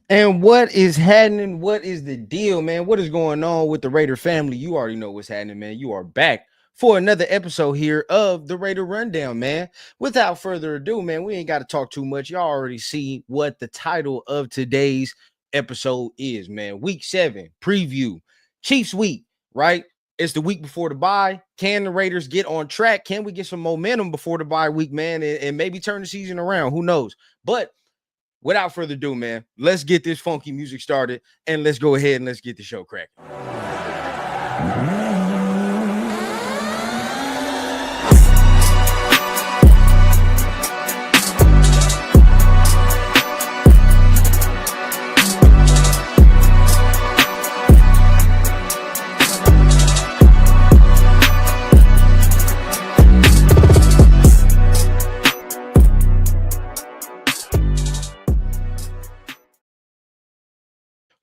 And what is happening? What is the deal, man? What is going on with the Raider family? You already know what's happening, man. You are back for another episode here of the Raider Rundown, man. Without further ado, man, we ain't got to talk too much. Y'all already see what the title of today's episode is, man. Week 7 preview, Chiefs week, right? It's the week before the bye. Can the Raiders get on track? Can we get some momentum before the bye week, man, and maybe turn the season around? Who knows? But without further ado, man, let's get this funky music started and let's go ahead and let's get the show cracking.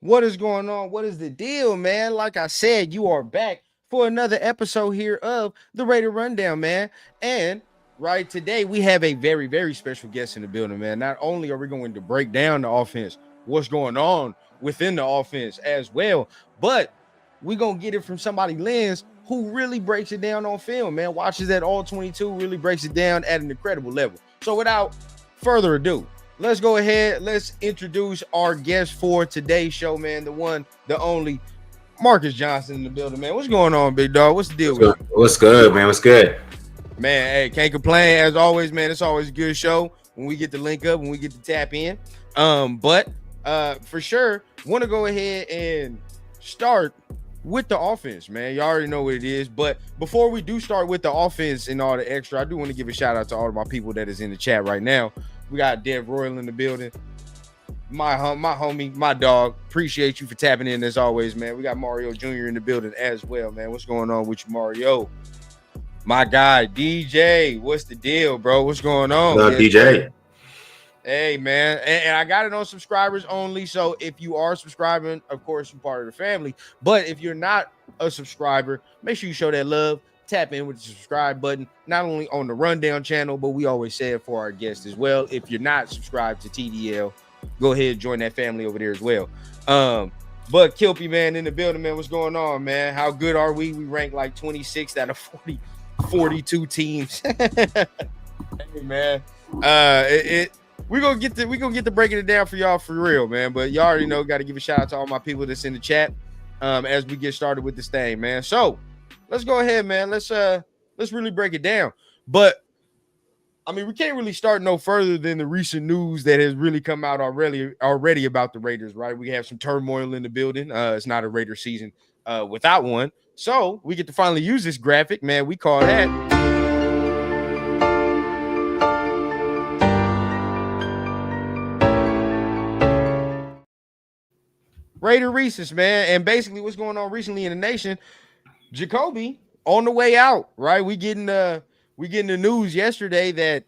What is going on? What is the deal, man? Like I said, you are back for another episode here of the Raider Rundown, man. And right today, we have a very, very special guest in the building, man. Not only are we going to break down the offense, what's going on within the offense as well, but we're going to get it from somebody, Lens, who really breaks it down on film, man. Watches that all 22, really breaks it down at an incredible level. So without further ado, let's go ahead. Let's introduce our guest for today's show, man. The one, the only, Marcus Johnson in the building, man. What's going on, big dog? What's the deal? What's good, man? What's good? Man, hey, can't complain. As always, man, it's always a good show when we get to link up, when we get to tap in. But for sure, want to go ahead and start with the offense, man. You already know what it is. But before we do start with the offense and all the extra, I do want to give a shout out to all of my people that is in the chat right now. We got Dev Royal in the building. My homie, my dog. Appreciate you for tapping in as always, man. We got Mario Jr. in the building as well, man. What's going on with you, Mario? My guy, DJ. What's the deal, bro? What's going on? What up, DJ? Hey, man. And I got it on subscribers only. So if you are subscribing, of course, you're part of the family. But if you're not a subscriber, make sure you show that love. Tap in with the subscribe button, not only on the Rundown channel, but we always say it for our guests as well. If you're not subscribed to TDL, go ahead and join that family over there as well. But Kilpy, man, in the building, man. What's going on, man? How good are we? We rank like 26th out of 42 teams. Hey, man. We're gonna get to breaking it down for y'all for real, man. But y'all already know, got to give a shout out to all my people that's in the chat as we get started with this thing, man. So let's go ahead, man. Let's really break it down. But I mean, we can't really start no further than the recent news that has really come out already about the Raiders, right? We have some turmoil in the building. It's not a Raider season without one. So we get to finally use this graphic, man. We call that Raider Reese's, man. And basically what's going on recently in the nation, Jacoby on the way out, right? We getting the news yesterday that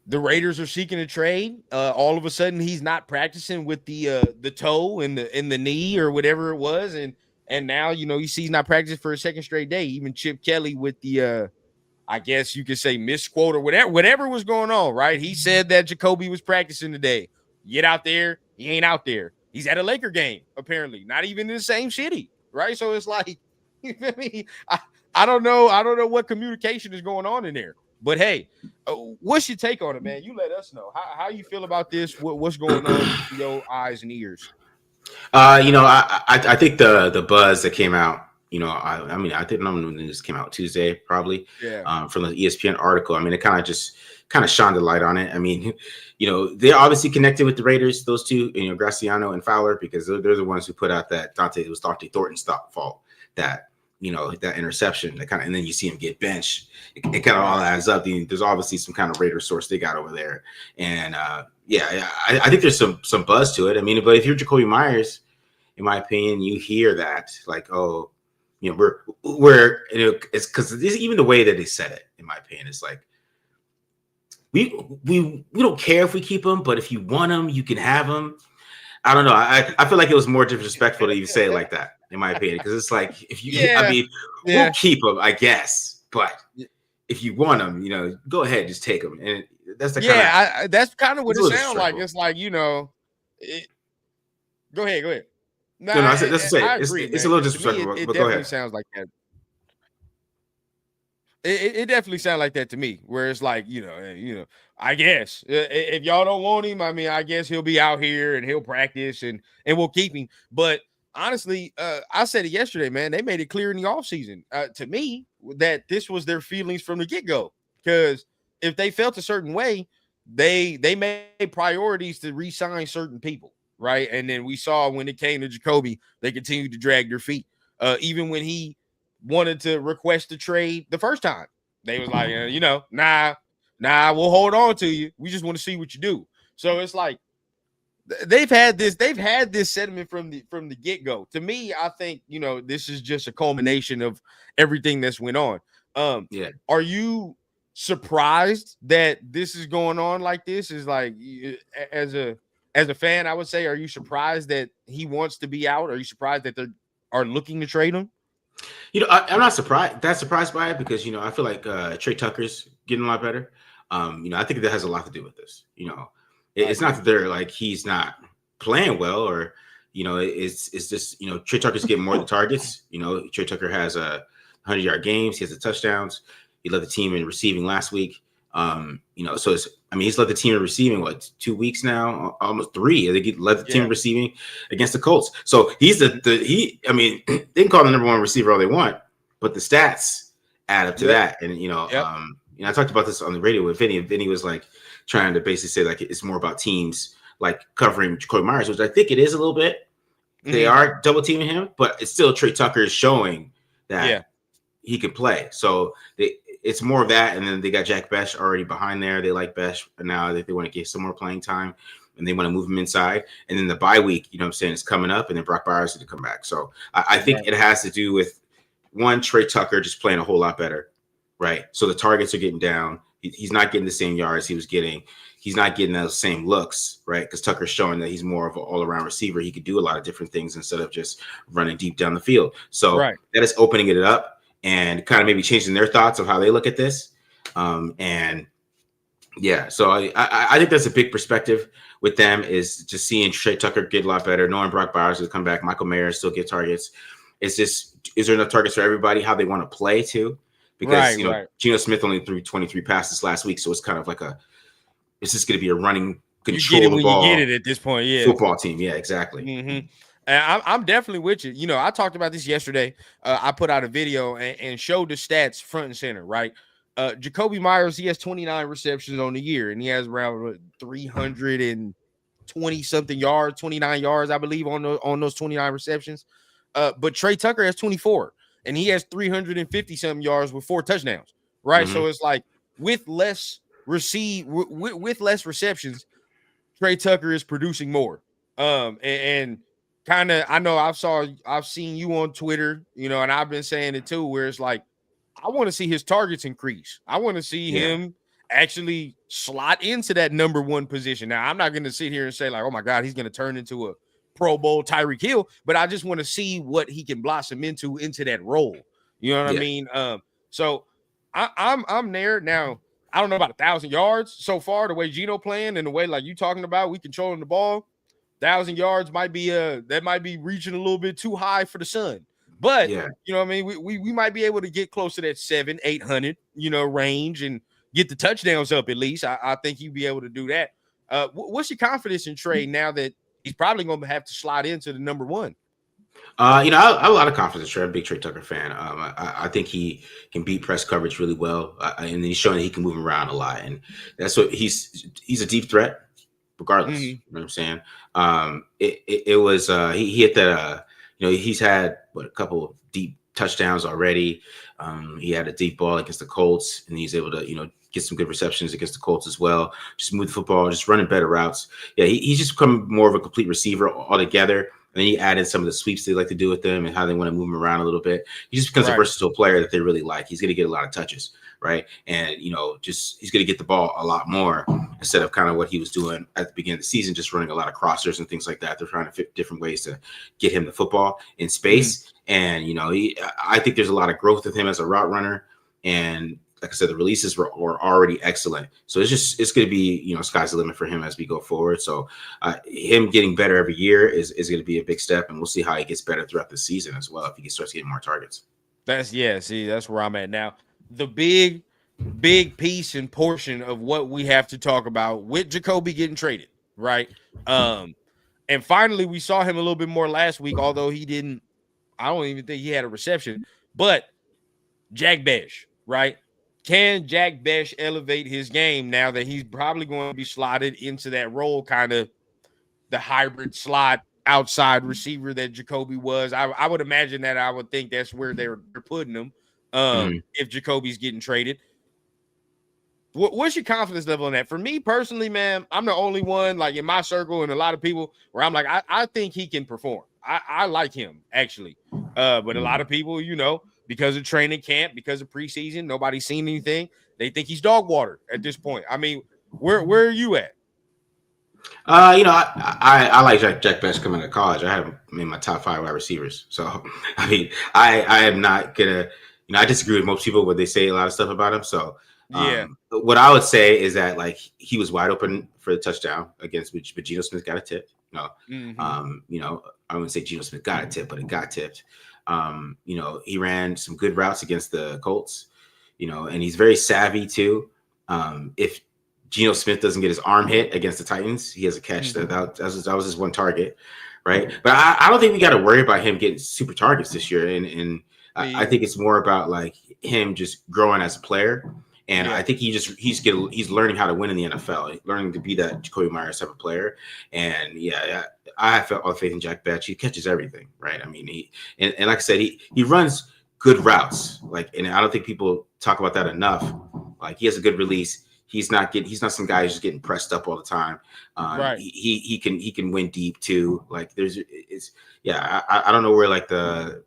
the Raiders are seeking a trade. All of a sudden, he's not practicing with the toe and the knee or whatever it was, and now you see he's not practicing for a second straight day. Even Chip Kelly with the I guess you could say misquote or whatever was going on, right? He said that Jacoby was practicing today. Get out there, he ain't out there. He's at a Laker game apparently, not even in the same city, right? So it's like, you feel me? I don't know what communication is going on in there. But hey, what's your take on it, man? You let us know how you feel about this. What's going on with your eyes and ears? I think the buzz that came out. I think the news came out Tuesday, probably. Yeah. From the ESPN article. I mean, it kind of shone the light on it. I mean, they're obviously connected with the Raiders. Those two, Graciano and Fowler, because they're the ones who put out that Dante Thornton's fault that. That interception, and then you see him get benched. It kind of all adds up. There's obviously some kind of Raider source they got over there, and I think there's some buzz to it. I mean, but if you're Jacoby Myers, in my opinion, you hear that like, oh, we're it's because even the way that they said it, in my opinion, is like we don't care if we keep him, but if you want him, you can have him. I don't know. I feel like it was more disrespectful to even say it like that, in my opinion, because it's like if you, we'll keep them, I guess, but if you want them, go ahead, just take them, and that's the that's kind of what it sounds like. It's like go ahead. No, that's to say it's a little disrespectful, but go ahead. Sounds like that. It definitely sounds like that to me, where it's like, I guess if y'all don't want him, I mean, I guess he'll be out here and he'll practice and we'll keep him. But honestly, I said it yesterday, man. They made it clear in the offseason to me that this was their feelings from the get-go. Because if they felt a certain way, they made priorities to re-sign certain people, right? And then we saw when it came to Jacoby, they continued to drag their feet. Even when he wanted to request a trade the first time, they was like, nah, we'll hold on to you. We just want to see what you do. So it's like they've had this sentiment from the get-go. To me, I think this is just a culmination of everything that's went on. Are you surprised that this is going on like this? Is like, as a fan, I would say, are you surprised that he wants to be out? Are you surprised that they are looking to trade him? I'm not surprised by it, because I feel like Trey Tucker's getting a lot better. I think that has a lot to do with this. It's not that they're like he's not playing well, or it's just Trey Tucker's getting more of the targets. Trey Tucker has 100-yard games. He has the touchdowns. He led the team in receiving last week. So he's led the team in receiving 2 weeks now, almost 3. I think he led the team in receiving against the Colts. So he's they can call the number one receiver all they want, but the stats add up to that. And I talked about this on the radio with Vinny, and Vinny was like trying to basically say like it's more about teams like covering Jacoby Myers, which I think it is a little bit. they are double teaming him, but it's still Trey Tucker is showing Yeah. that he can play. So it's more of that. And then they got Jack Besh already behind there. They like Besh, but now they want to get some more playing time and they want to move him inside. And then the bye week, you know what I'm saying, is coming up, and then Brock Bowers is to come back. So I think it has to do with one, Trey Tucker just playing a whole lot better, right? So the targets are getting down. He's not getting the same yards he was getting. He's not getting those same looks, right? Because Tucker's showing that he's more of an all-around receiver. He could do a lot of different things instead of just running deep down the field. So that is opening it up and kind of maybe changing their thoughts of how they look at this. And yeah, so I think that's a big perspective with them, is just seeing Trey Tucker get a lot better, knowing Brock Bowers will come back, Michael Mayer still get targets. It's just, is there enough targets for everybody? How they want to play too? Because Geno Smith only threw 23 passes last week, so it's kind of like it's just going to be a running control the ball. You get it at this point, football team, yeah, exactly. And I'm definitely with you. You know, I talked about this yesterday. I put out a video and showed the stats front and center, right? Jacoby Myers, he has 29 receptions on the year, and he has around 320 something yards, 29 yards, I believe, on those 29 receptions. But Trey Tucker has 24, and he has 350 something yards with 4 touchdowns, right? So it's like with less receptions, Trey Tucker is producing more. And kind of, I know I've seen you on Twitter, you know, and I've been saying it too, where it's like, I want to see his targets increase. I want to see him actually slot into that number 1 position. Now, I'm not going to sit here and say like, oh my God, he's going to turn into a Pro Bowl Tyreek Hill, but I just want to see what he can blossom into that role. You know what I mean? So I'm there now. I don't know about 1,000 yards so far, the way Geno playing and the way like you talking about, we controlling the ball. 1,000 yards might be reaching a little bit too high for the Sun. But you know what I mean? We might be able to get close to that 700-800, you know, range and get the touchdowns up at least. I think you'd be able to do that. What's your confidence in Trey now that he's probably going to have to slide into the number 1? You know, I have a lot of confidence in Trey. I'm a big Trey Tucker fan. I think he can beat press coverage really well, and he's showing that he can move around a lot, and that's what he's a deep threat, regardless. You know what I'm saying? It was he hit that. You know, he's had a couple of deep touchdowns already. He had a deep ball against the Colts, and he's able to, you know, get some good receptions against the Colts as well. Just move the football, just running better routes. Yeah, he's just become more of a complete receiver altogether. And then you add in some of the sweeps they like to do with them and how they want to move him around a little bit. He just becomes a versatile player that they really like. He's going to get a lot of touches, right? And, you know, just he's going to get the ball a lot more instead of kind of what he was doing at the beginning of the season, just running a lot of crossers and things like that. They're trying to fit different ways to get him the football in space. And, you know, I think there's a lot of growth with him as a route runner. And like I said, the releases were already excellent. So it's going to be, you know, sky's the limit for him as we go forward. So him getting better every year is going to be a big step, and we'll see how he gets better throughout the season as well if he starts getting more targets. That's where I'm at now. The big piece and portion of what we have to talk about with Jacoby getting traded, right? And finally we saw him a little bit more last week, although I don't even think he had a reception, but Jack Besh, right? Can Jack Besh elevate his game now that he's probably going to be slotted into that role, kind of the hybrid slot outside receiver that Jacoby was? I would imagine that. I would think that's where they're putting him if Jacoby's getting traded. What's your confidence level in that? For me personally, man, I'm the only one like in my circle and a lot of people where I'm like, I think he can perform. I like him actually. But a lot of people, you know, because of training camp, because of preseason, nobody's seen anything. They think he's dog water at this point. I mean, where are you at? You know, I like Jack Besh coming out of college. I have him in my top 5 wide receivers. So, I mean, I am not gonna, you know, I disagree with most people when they say a lot of stuff about him. So, what I would say is that like he was wide open for the touchdown against, but Geno Smith got a tip. No, you know, I wouldn't say Geno Smith got a tip, but it got tipped. You know, he ran some good routes against the Colts, you know, and he's very savvy too. If Geno Smith doesn't get his arm hit against the Titans, he has a catch. That was his one target, right? But I don't think we got to worry about him getting super targets this year. And I think it's more about like him just growing as a player And I think he's learning how to win in the NFL, learning to be that Jacoby Myers type of player. And I have all faith in Jack Betch. He catches everything, right? I mean, and like I said, he runs good routes. Like, and I don't think people talk about that enough. Like, he has a good release. He's not some guy who's just getting pressed up all the time. Right. He can win deep too. Like, I don't know where like the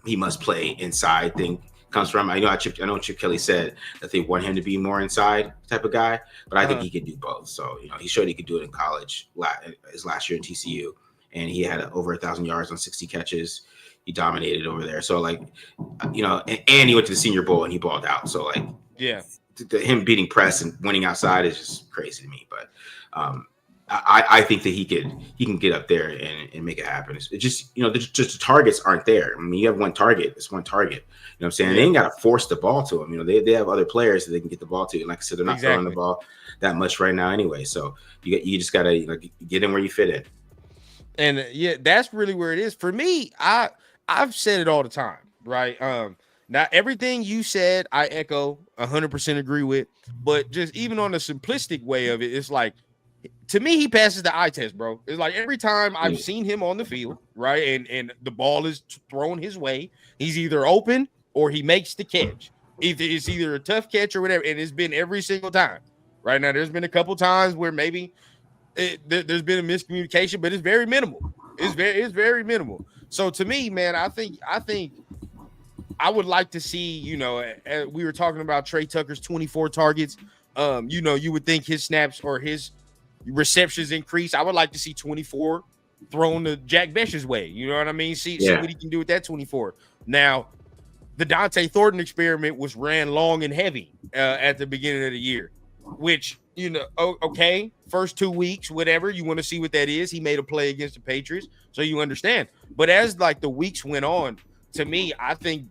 he must play inside thing comes from. I know Chip Kelly said that they want him to be more inside type of guy, but I think he can do both. So, he showed he could do it in college his last year at TCU, and he had over 1,000 yards on 60 catches. He dominated over there. So, like, and he went to the Senior Bowl and he balled out. So, like, him beating press and winning outside is just crazy to me. But I think that he can get up there and make it happen. It's just, just the targets aren't there. I mean, you have one target. It's one target. You know what I'm saying? Yeah. They ain't got to force the ball to him. They have other players that they can get the ball to. And like I said, they're not throwing the ball that much right now anyway. So you just got to get in where you fit in. And that's really where it is. For me, I've said it all the time, right? Now, everything you said, I echo 100% agree with. But just even on the simplistic way of it, it's like, to me, he passes the eye test, bro. It's like every time I've seen him on the field, right, and the ball is thrown his way, he's either open or he makes the catch. It's either a tough catch or whatever, and it's been every single time. Right now, there's been a couple times where maybe there's been a miscommunication, but it's very minimal. It's very minimal. So to me, man, I think I would like to see, we were talking about Trey Tucker's 24 targets. You would think his snaps or his receptions increase. I would like to see 24 thrown to Jack Besh's way. You know what I mean? See what he can do with that 24. Now, the Dante Thornton experiment was ran long and heavy at the beginning of the year, which, okay, first 2 weeks, whatever, you want to see what that is. He made a play against the Patriots, so you understand. But as like the weeks went on, to me, I think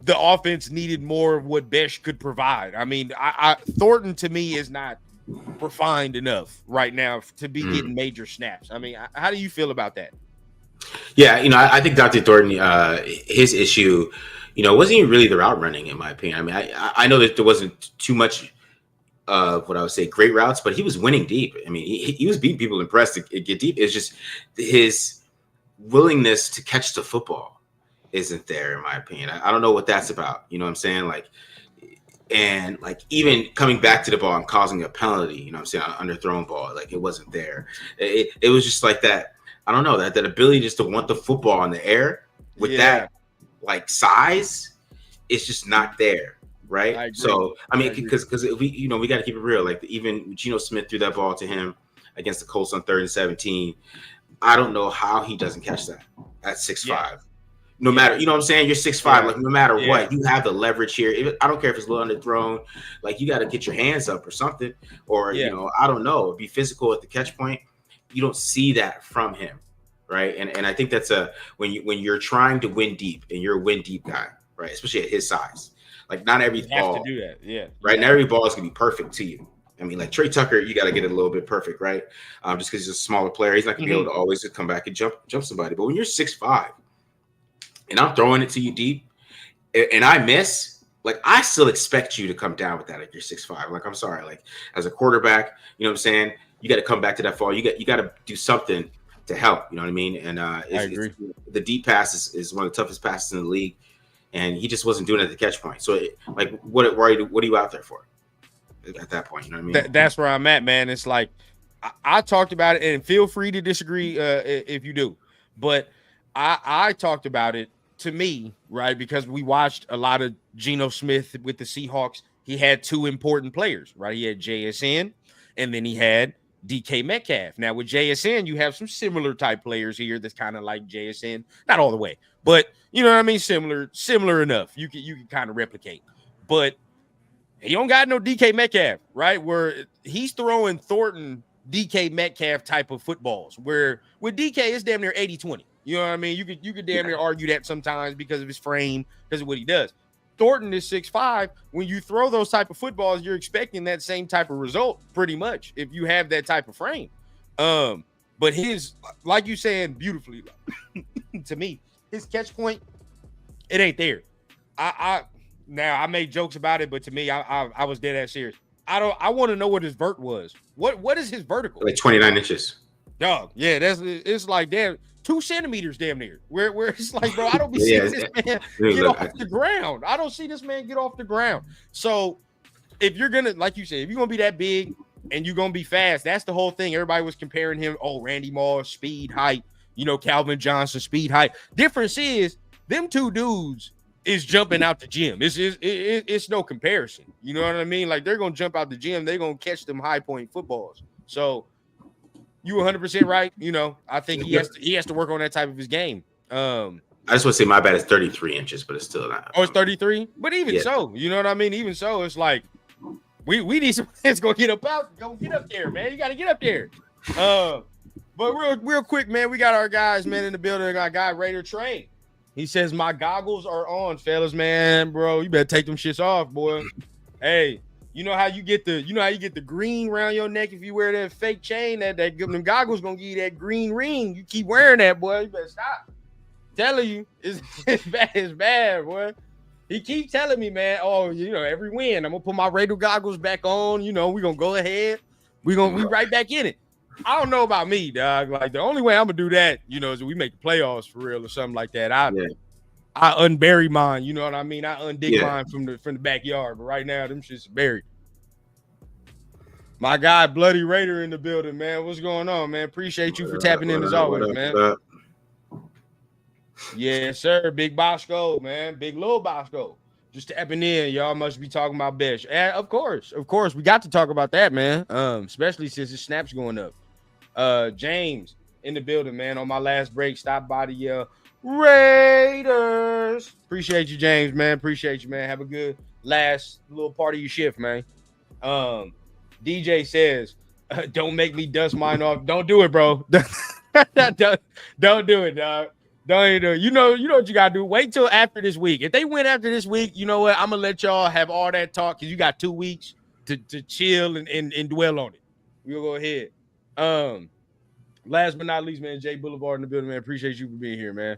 the offense needed more of what Besh could provide. I mean, Thornton to me is not refined enough right now to be getting major snaps. I mean, how do you feel about that? Yeah, I think Dr. Thornton, his issue, wasn't even really the route running, in my opinion. I mean, I know that there wasn't too much of what I would say great routes, but he was winning deep. I mean, he was beating people in press to get deep. It's just his willingness to catch the football isn't there, in my opinion. I don't know what that's about. You know what I'm saying? Like, and like even coming back to the ball and causing a penalty, you know what I'm saying, on underthrown ball, like it wasn't there. It was just like that. I don't know, that ability just to want the football in the air with that like size, it's just not there, right? So I mean, because we got to keep it real. Like even Geno Smith threw that ball to him against the Colts on 3rd and 17. I don't know how he doesn't catch that at 6'5". No matter, you know what I'm saying? You're 6'5", like no matter what, you have the leverage here. I don't care if it's a little underthrown, like you got to get your hands up or something, or I don't know, be physical at the catch point. You don't see that from him, right? And I think that's when you're trying to win deep and you're a win deep guy, right? Especially at his size, like not every ball have to do that, right? Not every ball is gonna be perfect to you. I mean, like Trey Tucker, you got to get it a little bit perfect, right? Just because he's a smaller player, he's not gonna be able to always just come back and jump somebody. But when you're 6'5", and I'm throwing it to you deep, and I miss, like I still expect you to come down with that at your 6'5". Like I'm sorry, like as a quarterback, you know what I'm saying? You got to come back to that fall. You got to do something to help. You know what I mean? And I agree. The deep pass is one of the toughest passes in the league, and he just wasn't doing it at the catch point. So what are you out there for at that point? You know what I mean? That's where I'm at, man. It's like I talked about it, and feel free to disagree if you do, but I talked about it. To me, right, because we watched a lot of Geno Smith with the Seahawks. He had two important players, right? He had JSN, and then he had DK Metcalf. Now with JSN, you have some similar type players here that's kind of like JSN, not all the way, but you know what I mean, similar enough. You can kind of replicate, but he don't got no DK Metcalf, right? Where he's throwing Thornton DK Metcalf type of footballs, where with DK it's damn near 80-20. You know what I mean? You could damn near argue that sometimes because of his frame, because of what he does. Thornton is 6'5". When you throw those type of footballs, you're expecting that same type of result pretty much if you have that type of frame. But his, like you saying beautifully, to me, his catch point, it ain't there. Now I made jokes about it, but to me, I was dead ass serious. I want to know what his vert was. What is his vertical? Like 29 inches. Dog, yeah, it's like damn 2 centimeters damn near. Where it's like, bro, I don't be Yeah, seeing this man get off the ground. I don't see this man get off the ground. So if you're gonna, like you said, if you're gonna be that big and you're gonna be fast, that's the whole thing. Everybody was comparing him. Oh, Randy Moss, speed, height. Calvin Johnson, speed, height. Difference is them two dudes is jumping out the gym. It's no comparison. You know what I mean? Like they're gonna jump out the gym. They're gonna catch them high point footballs. So you 100% right. I think he has to work on that type of his game. I just want to say my bad is 33 inches, but it's still not. Oh, it's 33. But even so, you know what I mean? Even so, it's like we need some that's gonna get up there, man. You got to get up there. But real quick, man, we got our guys, man, in the building. Our guy Raider Train. He says my goggles are on, fellas, man, bro. You better take them shits off, boy. Hey. You know how you get the green around your neck if you wear that fake chain, that them goggles gonna give you that green ring. You keep wearing that, boy. You better stop. Telling you, it's bad, boy. He keeps telling me, man, every win, I'm gonna put my Raider goggles back on. We're gonna go ahead. We right back in it. I don't know about me, dog. Like the only way I'm gonna do that, is we make the playoffs for real or something like that. I unbury mine, you know what I mean? I undig mine from the backyard, but right now them shit's buried. My guy, Bloody Raider in the building, man. What's going on, man? Appreciate you for tapping in as always, man. Yes, sir. Big Bosco, man. Big Lil Bosco. Just tapping in. Y'all must be talking about Besh. And of course, we got to talk about that, man. Especially since his snap's going up. James in the building, man. On my last break, stop by the Raiders. Appreciate you, James, man. Appreciate you, man. Have a good last little part of your shift, man. DJ says, don't make me dust mine off. Don't do it, bro. don't do it, dog. Don't do it. You know what you gotta do. Wait till after this week. If they win after this week, you know what? I'm gonna let y'all have all that talk because you got 2 weeks to chill and dwell on it. We'll go ahead. Last but not least, man, Jay Boulevard in the building, man. Appreciate you for being here, man.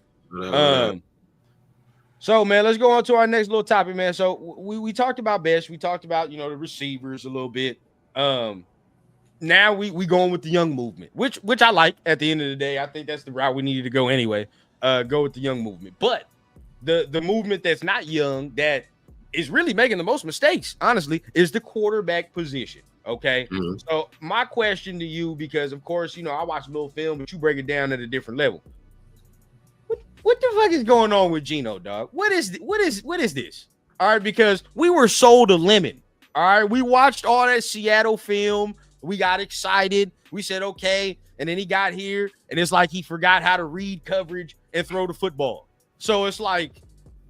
So, man, let's go on to our next little topic, man. So we talked about Besh. We talked about, the receivers a little bit. Now we going with the young movement, which I like at the end of the day. I think that's the route we needed to go anyway. Go with the young movement. But the movement that's not young, that is really making the most mistakes, honestly, is the quarterback position. Okay. Mm-hmm. So my question to you, because of course, I watch a little film, but you break it down at a different level. What the fuck is going on with Geno, dog? What is this? All right, because we were sold a lemon. All right, we watched all that Seattle film. We got excited. We said, okay. And then he got here, and it's like he forgot how to read coverage and throw the football. So it's like,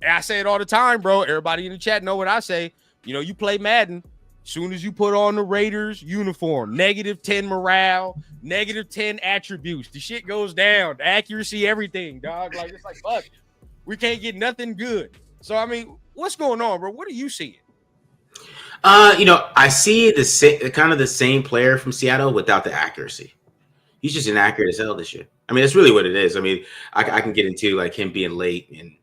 I say it all the time, bro. Everybody in the chat know what I say. You play Madden. Soon as you put on the Raiders uniform, -10 morale, -10 attributes. The shit goes down. The accuracy, everything, dog. Like, it's like, fuck. We can't get nothing good. So, I mean, what's going on, bro? What are you seeing? I see the same player from Seattle without the accuracy. He's just inaccurate as hell this year. I mean, that's really what it is. I mean, I can get into like him being late and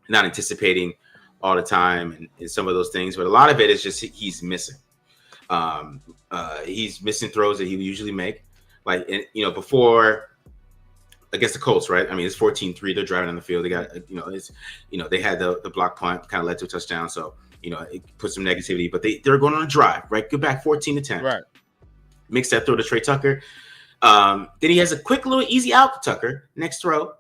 not anticipating all the time and some of those things, but a lot of it is just he's missing. He's missing throws that he would usually make. Like, before against the Colts, right? I mean, it's 14-3. They're driving on the field. They got, they had the block punt, kind of led to a touchdown. So, it put some negativity, but they're going on a drive, right? Go back 14-10. Right. Makes that throw to Trey Tucker. Then he has a quick little easy out to Tucker. Next throw,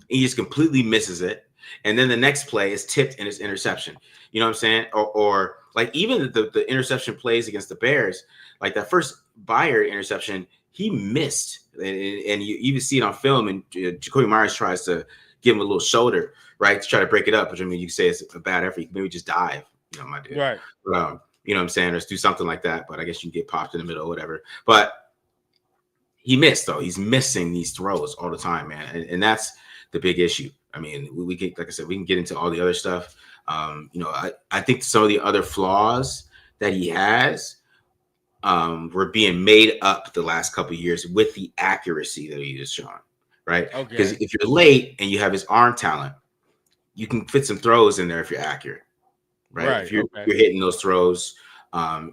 he just completely misses it. And then the next play is tipped and it's interception. You know what I'm saying? Or like even the interception plays against the Bears, like that first Bayer interception, he missed. And you even see it on film, and Jacoby Myers tries to give him a little shoulder, right, to try to break it up. Which, I mean, you can say it's a bad effort. Maybe just dive, my dude. Right. But, you know what I'm saying? Or do something like that. But I guess you can get popped in the middle or whatever. But he missed, though. He's missing these throws all the time, man. And that's the big issue. I mean, we get, like I said, we can get into all the other stuff. I think some of the other flaws that he has were being made up the last couple of years with the accuracy that he has shown, right? Okay. Because if you're late and you have his arm talent, you can fit some throws in there if you're accurate. right? Right. If you're Okay. you're hitting those throws,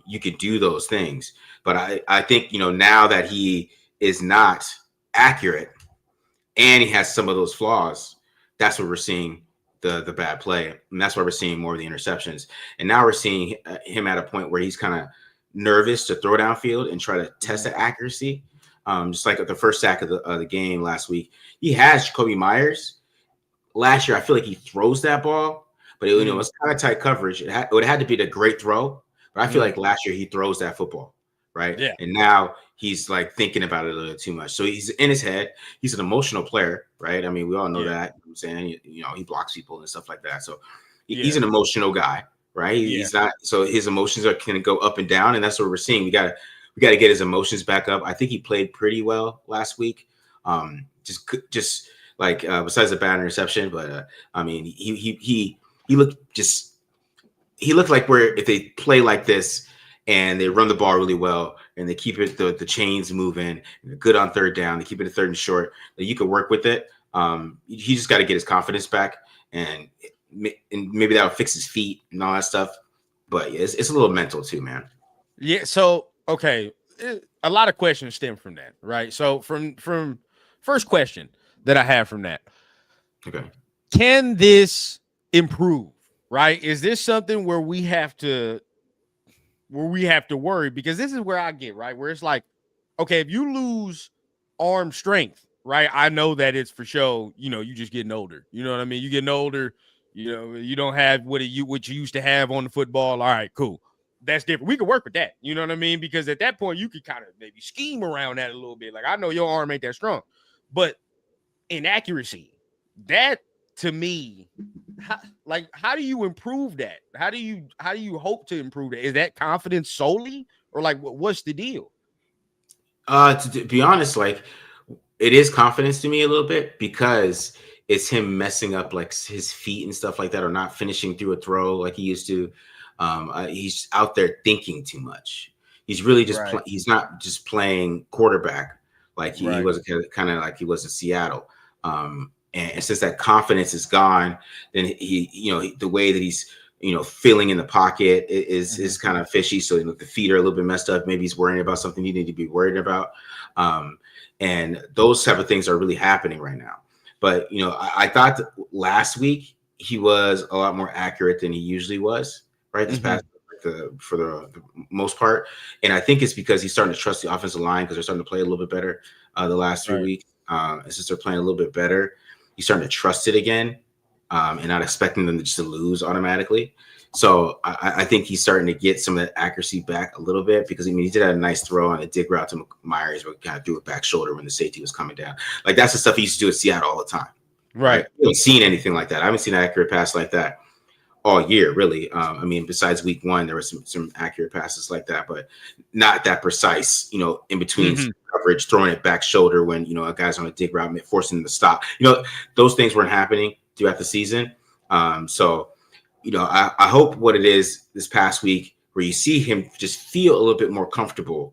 you could do those things. But I think now that he is not accurate and he has some of those flaws, that's where we're seeing the bad play, and that's why we're seeing more of the interceptions. And now we're seeing him at a point where he's kind of nervous to throw downfield and try to test Mhm. the accuracy. Just like at the first sack of the game last week, he has Jacoby Myers. Last year, I feel like he throws that ball, but it Mhm. was kind of tight coverage. It would have had to be the great throw, but I feel Mhm. like last year he throws that football, right? Yeah. And now he's like thinking about it a little too much. So he's in his head. He's an emotional player, right? I mean, we all know Yeah. that. I'm saying, he blocks people and stuff like that. So he's Yeah. an emotional guy, right? Yeah. He's not. So his emotions are can go up and down, and that's what we're seeing. We got to get his emotions back up. I think he played pretty well last week. Just like besides the bad interception, but I mean, he looked he looked like where if they play like this and they run the ball really well and they keep it the chains moving, and they're good on third down, they keep it a third and short, that you could work with it. He just got to get his confidence back, and maybe that'll fix his feet and all that stuff. But yeah, it's a little mental too, man. Yeah. So okay, a lot of questions stem from that, right? So from first question that I have from that, Okay. can this improve? Right? Is this something where we have to worry? Because this is where I get right, where it's like, okay, if you lose arm strength, right? I know that it's for sure. You just getting older. You know what I mean? You getting older. You don't have what you used to have on the football. All right, cool. That's different. We could work with that. You know what I mean? Because at that point, you could kind of maybe scheme around that a little bit. Like I know your arm ain't that strong, but inaccuracy, that to me, how do you improve that? How do you hope to improve that? Is that confidence solely, or like what's the deal? To be honest, like it is confidence to me a little bit because it's him messing up like his feet and stuff like that, or not finishing through a throw like he used to. He's out there thinking too much. He's really just Right, he's not just playing quarterback like he right. was kind of like he was in Seattle. And since that confidence is gone, then the way that he's filling in the pocket Mhm. is kind of fishy. So the feet are a little bit messed up. Maybe he's worrying about something you need to be worried about. Um, and those type of things are really happening right now. But I thought that last week he was a lot more accurate than he usually was. Right, this past Mhm. for the most part, and I think it's because he's starting to trust the offensive line because they're starting to play a little bit better the last few Right. weeks. And since they're playing a little bit better, he's starting to trust it again, and not expecting them to just lose automatically. So I think he's starting to get some of that accuracy back a little bit because he did have a nice throw on a dig route to Myers, but kind of threw it back shoulder when the safety was coming down. Like that's the stuff he used to do at Seattle all the time, right? Right. I haven't seen anything like that. I haven't seen an accurate pass like that all year, really. I mean, besides week one, there was some accurate passes like that, but not that precise. In between Mhm. coverage, throwing it back shoulder when a guy's on a dig route, forcing him to stop. Those things weren't happening throughout the season. So I hope what it is this past week where you see him just feel a little bit more comfortable,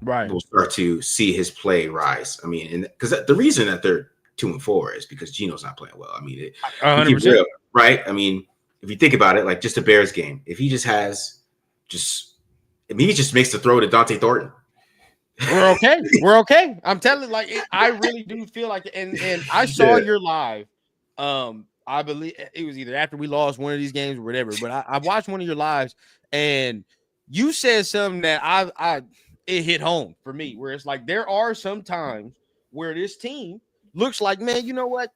Right. we'll start to see his play rise. I mean, and because the reason that they're 2-4 is because Geno's not playing well. I mean, we keep 100%. real, right? I mean, if you think about it, like just a Bears game, if he just has just, I mean, he just makes the throw to Dante Thornton. We're okay. We're okay. I'm telling like I really do feel like and I saw Yeah. your live. I believe it was either after we lost one of these games or whatever, but I watched one of your lives and you said something that I it hit home for me where it's like there are some times where this team looks like, man, you know what?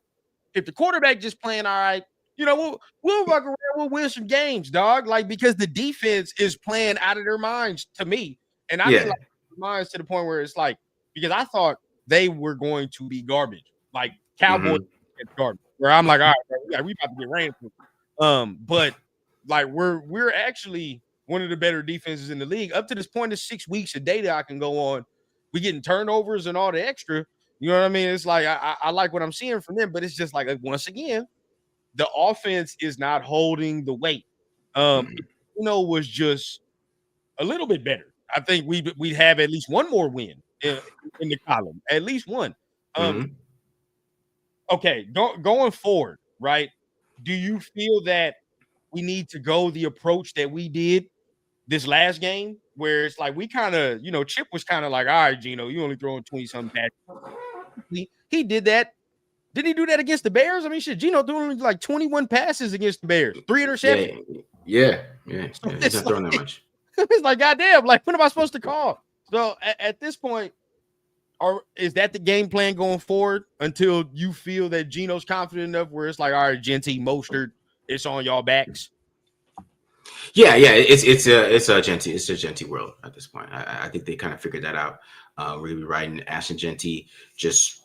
If the quarterback just playing all right, we'll walk around, we'll win some games, dog. Like because the defense is playing out of their minds to me. And I mean Yeah. like minds to the point where it's like because I thought they were going to be garbage, like Cowboys Hmm. garbage. Where I'm like, all right, bro, we about to get ran through. But like we're actually one of the better defenses in the league. Up to this point, it's 6 weeks of data I can go on. We getting turnovers and all the extra. You know what I mean? It's like I like what I'm seeing from them, but it's just like once again, the offense is not holding the weight. Hmm. Was just a little bit better. I think we'd have at least one more win in the column, at least one. Um, Hmm. okay, going forward, right? Do you feel that? we need to go the approach that we did this last game, where it's like we kind of, Chip was kind of like, all right, Gino, you only throwing 20 something passes. He did that. Did he do that against the Bears? I mean, shit, Gino threw like 21 passes against the Bears, 3 interceptions. Yeah. So He's not throwing that much. It's like, goddamn, like, what am I supposed to call? So at this point, is that the game plan going forward until you feel that Gino's confident enough where it's like, all right, Genty, Mostert, it's on y'all backs? Yeah. It's a Genty world at this point. I think they kind of figured that out. We're gonna be riding Ashton Genty just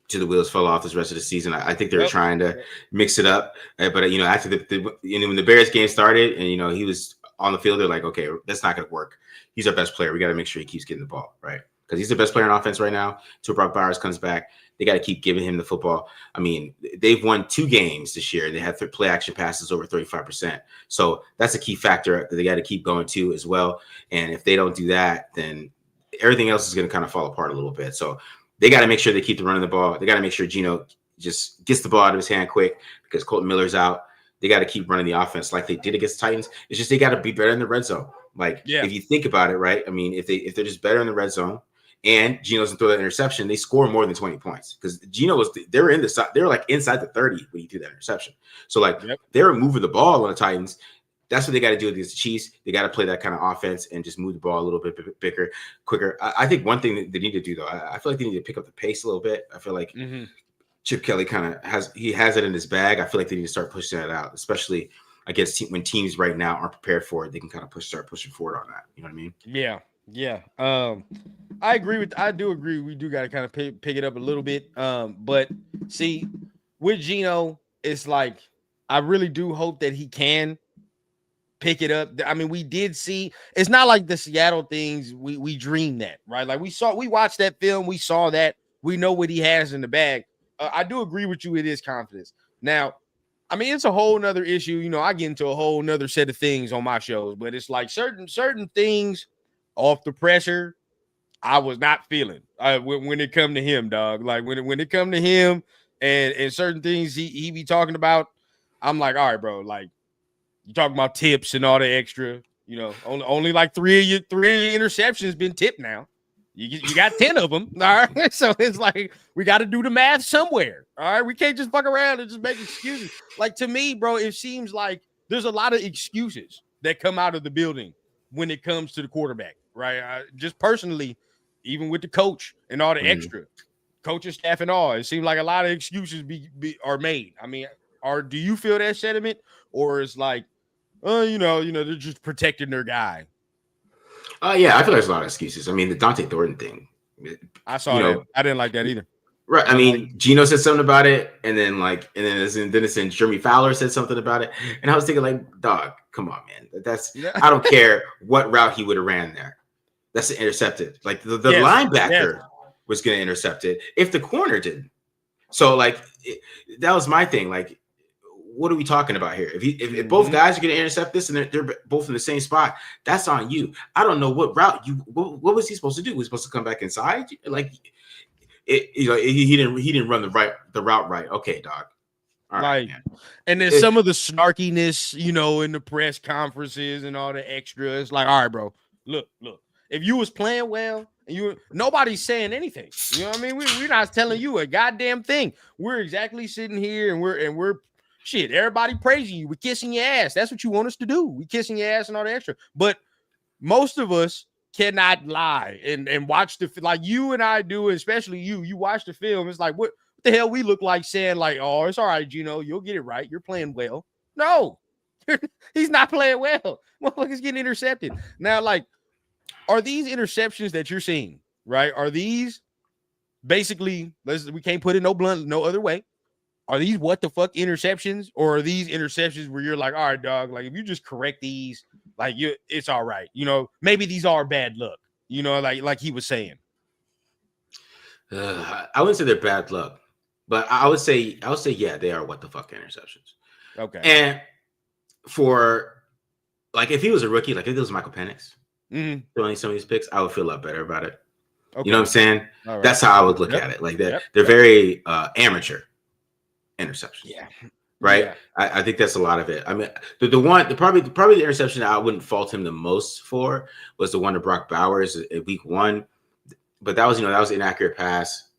till the wheels fell off this rest of the season. I think they're trying to mix it up, but after when the Bears game started and he was on the field, they're like, okay, that's not gonna work. He's our best player. We got to make sure he keeps getting the ball, right? Because he's the best player on offense right now. Till Brock Bowers comes back, they got to keep giving him the football. I mean, they've won 2 games this year. They had play action passes over 35%. So that's a key factor that they got to keep going to as well. And if they don't do that, then everything else is going to kind of fall apart a little bit. So they got to make sure they keep running the ball. They got to make sure Gino just gets the ball out of his hand quick because Colton Miller's out. They got to keep running the offense like they did against the Titans. It's just they got to be better in the red zone. Like, if you think about it, right? I mean, if they're just better in the red zone and Gino doesn't throw that interception, they score more than 20 points because Gino they were like inside the 30 when he threw that interception. So like they were moving the ball on the Titans. That's what they got to do against the Chiefs. They got to play that kind of offense and just move the ball a little bit bigger, quicker. I think one thing that they need to do though, I feel like they need to pick up the pace a little bit. I feel like Chip Kelly kind of has it in his bag. I feel like they need to start pushing that out, especially against when teams right now aren't prepared for it. They can kind of start pushing forward on that. You know what I mean? Yeah. I do agree. We do got to kind of pick it up a little bit. But see, with Gino, it's like I really do hope that he can pick it up. I mean, we did see. It's not like the Seattle things. We dreamed that, right? Like we watched that film. We saw that. We know what he has in the bag. I do agree with you. It is confidence. Now, I mean, it's a whole nother issue. I get into a whole nother set of things on my shows, but it's like certain things off the pressure, I was not feeling when it come to him, dog. Like when it come to him and certain things he be talking about, I'm like, all right, bro. Like you talking about tips and all the extra. Only like three of your interceptions been tipped now. You got 10 of them. All right. So it's like we got to do the math somewhere. All right. We can't just fuck around and just make excuses. Like to me, bro, it seems like there's a lot of excuses that come out of the building when it comes to the quarterback, right? Just personally, even with the coach and all the extra coaching staff and all, it seems like a lot of excuses are made. I mean, do you feel that sentiment, or it's like, they're just protecting their guy? Yeah, I feel there's a lot of excuses. I mean, the Dante Thornton thing. I saw that. I didn't like that either. Right. I mean, Gino said something about it, and then Jeremy Fowler said something about it, and I was thinking, like, dog, come on, man. I don't care what route he would have ran there. That's intercepted. Like the linebacker was going to intercept it if the corner didn't. So like that was my thing. Like, what are we talking about here? If both guys are going to intercept this and they're both in the same spot, that's on you. I don't know what route what was he supposed to do? Was he supposed to come back inside? Like, he didn't run the route right. Okay, dog. All right, man. And then some of the snarkiness, in the press conferences and all the extras. Like, all right, bro, look. If you was playing well and nobody's saying anything, you know what I mean? We're not telling you a goddamn thing. We're exactly sitting here and we're shit. Everybody praising you. We're kissing your ass. That's what you want us to do. We kissing your ass and all the extra. But most of us cannot lie and watch like you and I do, especially you. You watch the film. It's like what the hell we look like saying like, oh, it's all right, Gino. You'll get it right. You're playing well. No, he's not playing well. Motherfucker's getting intercepted now. Like. Are these interceptions that you're seeing, right? Are these basically, we can't put it no other way. Are these what the fuck interceptions, or are these interceptions where you're like, all right, dog, like if you just correct these, like it's all right. Maybe these are bad luck, like he was saying. I wouldn't say they're bad luck, but I would say, yeah, they are what the fuck interceptions. Okay. And for like, if he was a rookie, like if it was Michael Penix, throwing some of these picks, I would feel a lot better about it. Okay. You know what I'm saying? Right. That's how I would look at it. Like that, they're very amateur interceptions. right? Yeah. I think that's a lot of it. I mean, probably the interception that I wouldn't fault him the most for was the one to Brock Bowers at week 1. But that was, that was an inaccurate pass.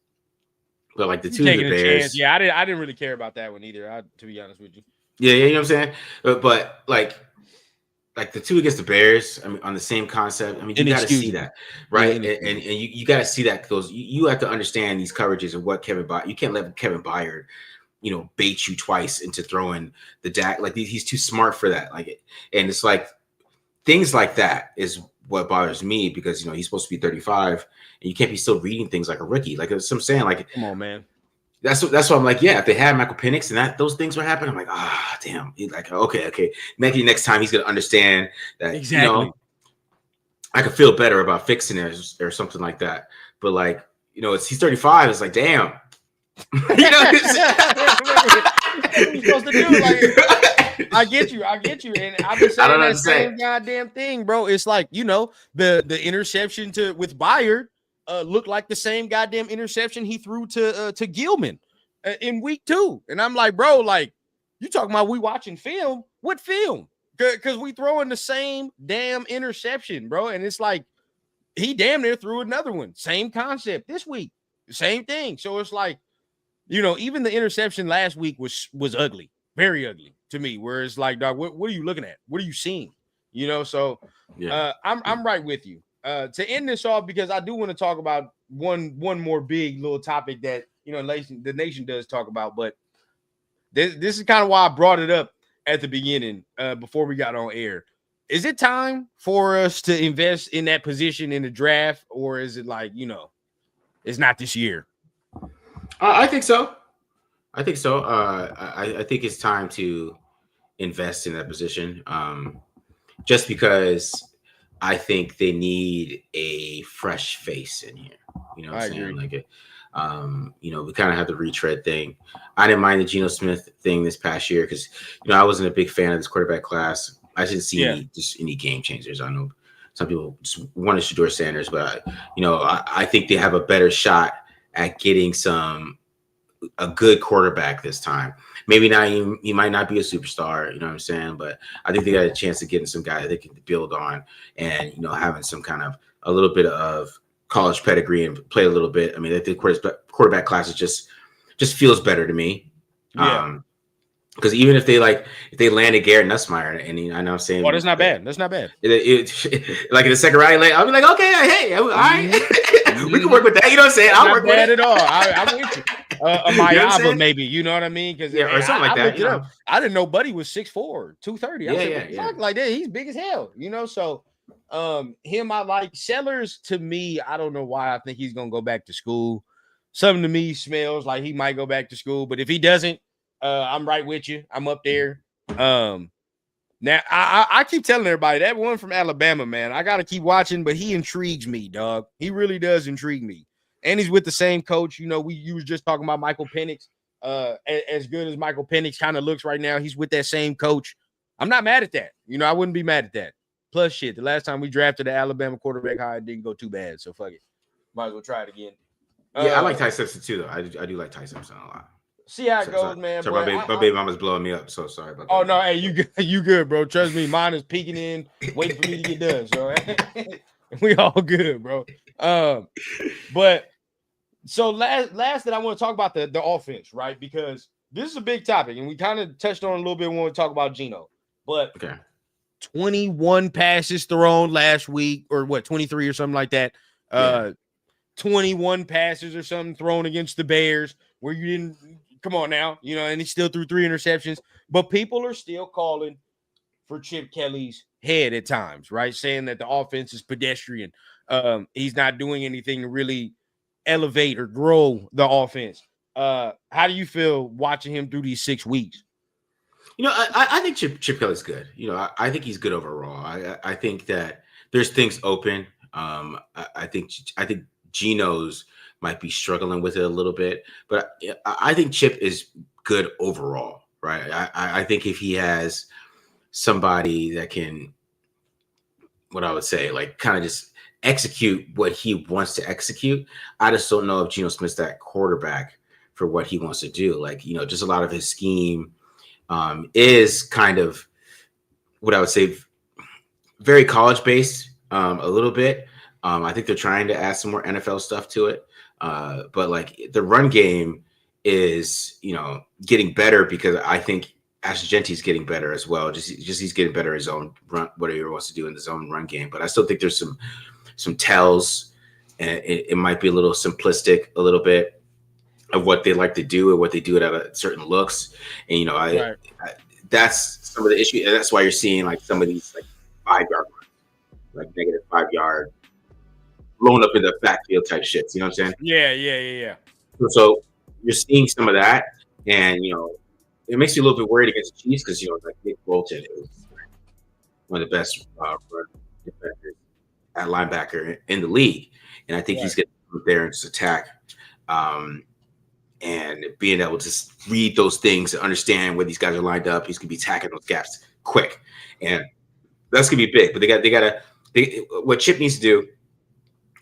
But like the You two to the taking a chance. Bears, Yeah, I didn't really care about that one either. To be honest with you. yeah, you know what I'm saying. But like the two against the Bears, I mean, on the same concept. I mean, you got to see that, right? Yeah, And you got to see that because you have to understand these coverages and what you can't let Kevin Byard, bait you twice into throwing the DAC. Like he's too smart for that. And it's like things like that is what bothers me because he's supposed to be 35 and you can't be still reading things like a rookie. Like that's what I'm saying. Like, come on, man. That's what I'm like. Yeah, if they had Michael Penix and those things were happening, I'm like, damn. He's like, okay. Maybe next time he's gonna understand that. Exactly. I could feel better about fixing it or something like that. But like, he's 35. It's like, damn. What are you supposed to do? Like, I get you, and I've been saying that same goddamn thing, bro. It's like the interception with Byard. Looked like the same goddamn interception he threw to Gilman in week 2. And I'm like, bro, like, you talking about we watching film? What film? Because we throwing the same damn interception, bro. And it's like, he damn near threw another one. Same concept this week. Same thing. So it's like, even the interception last week was ugly. Very ugly to me. Where it's like, dog, what are you looking at? What are you seeing? So yeah. I'm right with you. To end this off, because I do want to talk about one more big little topic that the nation does talk about, but this is kind of why I brought it up at the beginning before we got on air. Is it time for us to invest in that position in the draft, or is it like it's not this year? I think so. I think it's time to invest in that position, just because. I think they need a fresh face in here. You know what I'm saying? Like we kind of have the retread thing. I didn't mind the Geno Smith thing this past year because, I wasn't a big fan of this quarterback class. I didn't see any game changers. I know some people just wanted Shedeur Sanders, but, I think they have a better shot at getting a good quarterback this time. Maybe not, he might not be a superstar, you know what I'm saying? But I think they got a chance of getting some guy that they can build on and, having some kind of a little bit of college pedigree and play a little bit. I mean, I think quarterback class is just feels better to me. Yeah. Because even if they landed Garrett Nussmeier, and I know I'm saying, that's not bad. That's not bad. Like in the second round, I'll be like, okay, hey, all right, we can work with that. You know what I'm saying? I'll work with it at all. I'm with you. A Mayava, maybe, you know what I mean? Because or something like that. I didn't know Buddy was 6'4", 230. Yeah. Like that, he's big as hell, So, him, I like. Sellers, to me, I don't know why I think he's gonna go back to school. Something to me smells like he might go back to school, but if he doesn't, I'm right with you. I'm up there. Now I keep telling everybody that one from Alabama, man, I gotta keep watching, but he intrigues me, dog. He really does intrigue me. And he's with the same coach. You was just talking about Michael Penix. As good as Michael Penix kind of looks right now, he's with that same coach. I'm not mad at that. I wouldn't be mad at that. Plus, shit, the last time we drafted the Alabama quarterback high, it didn't go too bad. So fuck it. Might as well try it again. Yeah, I like Ty Simpson too, though. I do like Ty Simpson a lot. See how it goes, man. Sorry, my baby mama's blowing me up. So sorry about that. Oh no, hey, you good, bro? Trust me, mine is peeking in, waiting for me to get done. So we all good, bro. But so last that I want to talk about the offense, right? Because this is a big topic, and we kind of touched on it a little bit when we talk about Geno. But 21 passes thrown last week, or 23 or something like that. 21 passes or something thrown against the Bears where you didn't. Come on now, and he still threw 3 interceptions, but people are still calling for Chip Kelly's head at times, right? Saying that the offense is pedestrian. He's not doing anything to really elevate or grow the offense. How do you feel watching him through these 6 weeks? I think Chip Kelly's good. I think he's good overall. I think that there's things open. I think Geno's might be struggling with it a little bit, but I think Chip is good overall, right? I think if he has somebody that can, what I would say, like kind of just execute what he wants to execute, I just don't know if Geno Smith's that quarterback for what he wants to do. Like, just a lot of his scheme is kind of what I would say very college based, a little bit. I think they're trying to add some more NFL stuff to it. But like the run game is, getting better because I think Gentie's getting better as well. Just he's getting better at his own run, whatever he wants to do in his own run game. But I still think there's some tells, and it might be a little simplistic, a little bit of what they like to do and what they do at certain looks. And I that's some of the issue. And that's why you're seeing like some of these like 5 yard runs, like -5 yard, blown up in the backfield type shits. You know what I'm saying? Yeah. So you're seeing some of that, and it makes you a little bit worried against the Chiefs because like Nick Bolton is one of the best run defenders at linebacker in the league, and I think he's getting there and just attack, and being able to read those things and understand where these guys are lined up. He's gonna be attacking those gaps quick, and that's gonna be big. But what Chip needs to do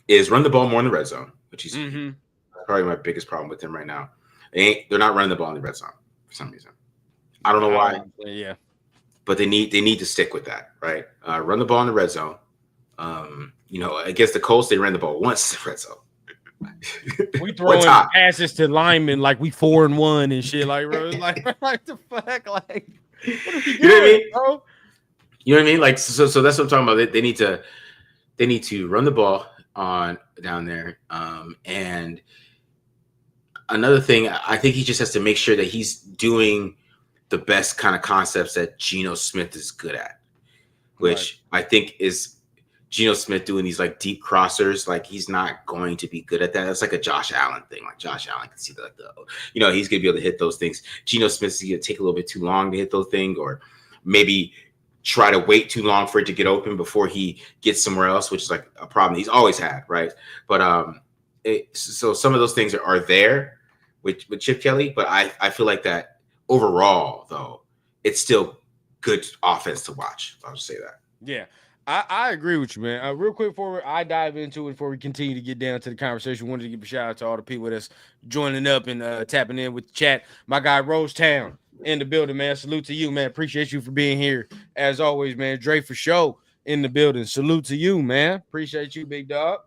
is run the ball more in the red zone, which is probably my biggest problem with him right now. They're not running the ball in the red zone for some reason. I don't know why. Yeah, but they need to stick with that, right? Run the ball in the red zone. Against the Colts, they ran the ball once in the red zone. We throwing passes to linemen like we 4-1 and shit, like bro. Like the fuck, like what are we doing, you know what I mean, bro? You know what I mean? Like so that's what I'm talking about. They need to run the ball on down there. And another thing, I think he just has to make sure that he's doing the best kind of concepts that Geno Smith is good at, which I think is Geno Smith doing these like deep crossers. Like he's not going to be good at that. That's like a Josh Allen thing. Like Josh Allen can see he's gonna be able to hit those things. Geno Smith's gonna take a little bit too long to hit those things, or maybe try to wait too long for it to get open before he gets somewhere else, which is like a problem he's always had, right? But so some of those things are there with Chip Kelly, but I feel like that overall though, it's still good offense to watch. I'll just say that. Yeah. I agree with you, man. Real quick before I dive into it, before we continue to get down to the conversation, wanted to give a shout out to all the people that's joining up and tapping in with the chat. My guy Rose Town in the building, man. Salute to you, man. Appreciate you for being here as always, man. Dre for show in the building. Salute to you, man. Appreciate you, big dog.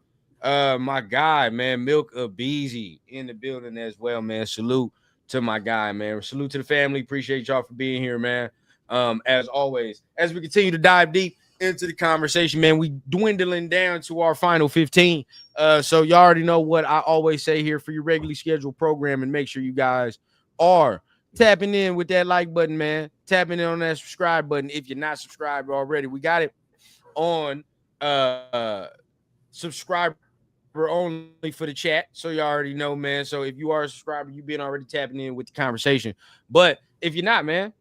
My guy, man, Milk of Beezy in the building as well, man. Salute to my guy, man. Salute to the family. Appreciate y'all for being here, man. As always, as we continue to dive deep into the conversation, man, we dwindling down to our final 15. So you already know what I always say here for your regularly scheduled program, and make sure you guys are tapping in with that like button, man. Tapping in on that subscribe button. If you're not subscribed already, we got it on subscriber only for the chat. So you already know, man. So if you are a subscriber, you've been already tapping in with the conversation. But if you're not, man,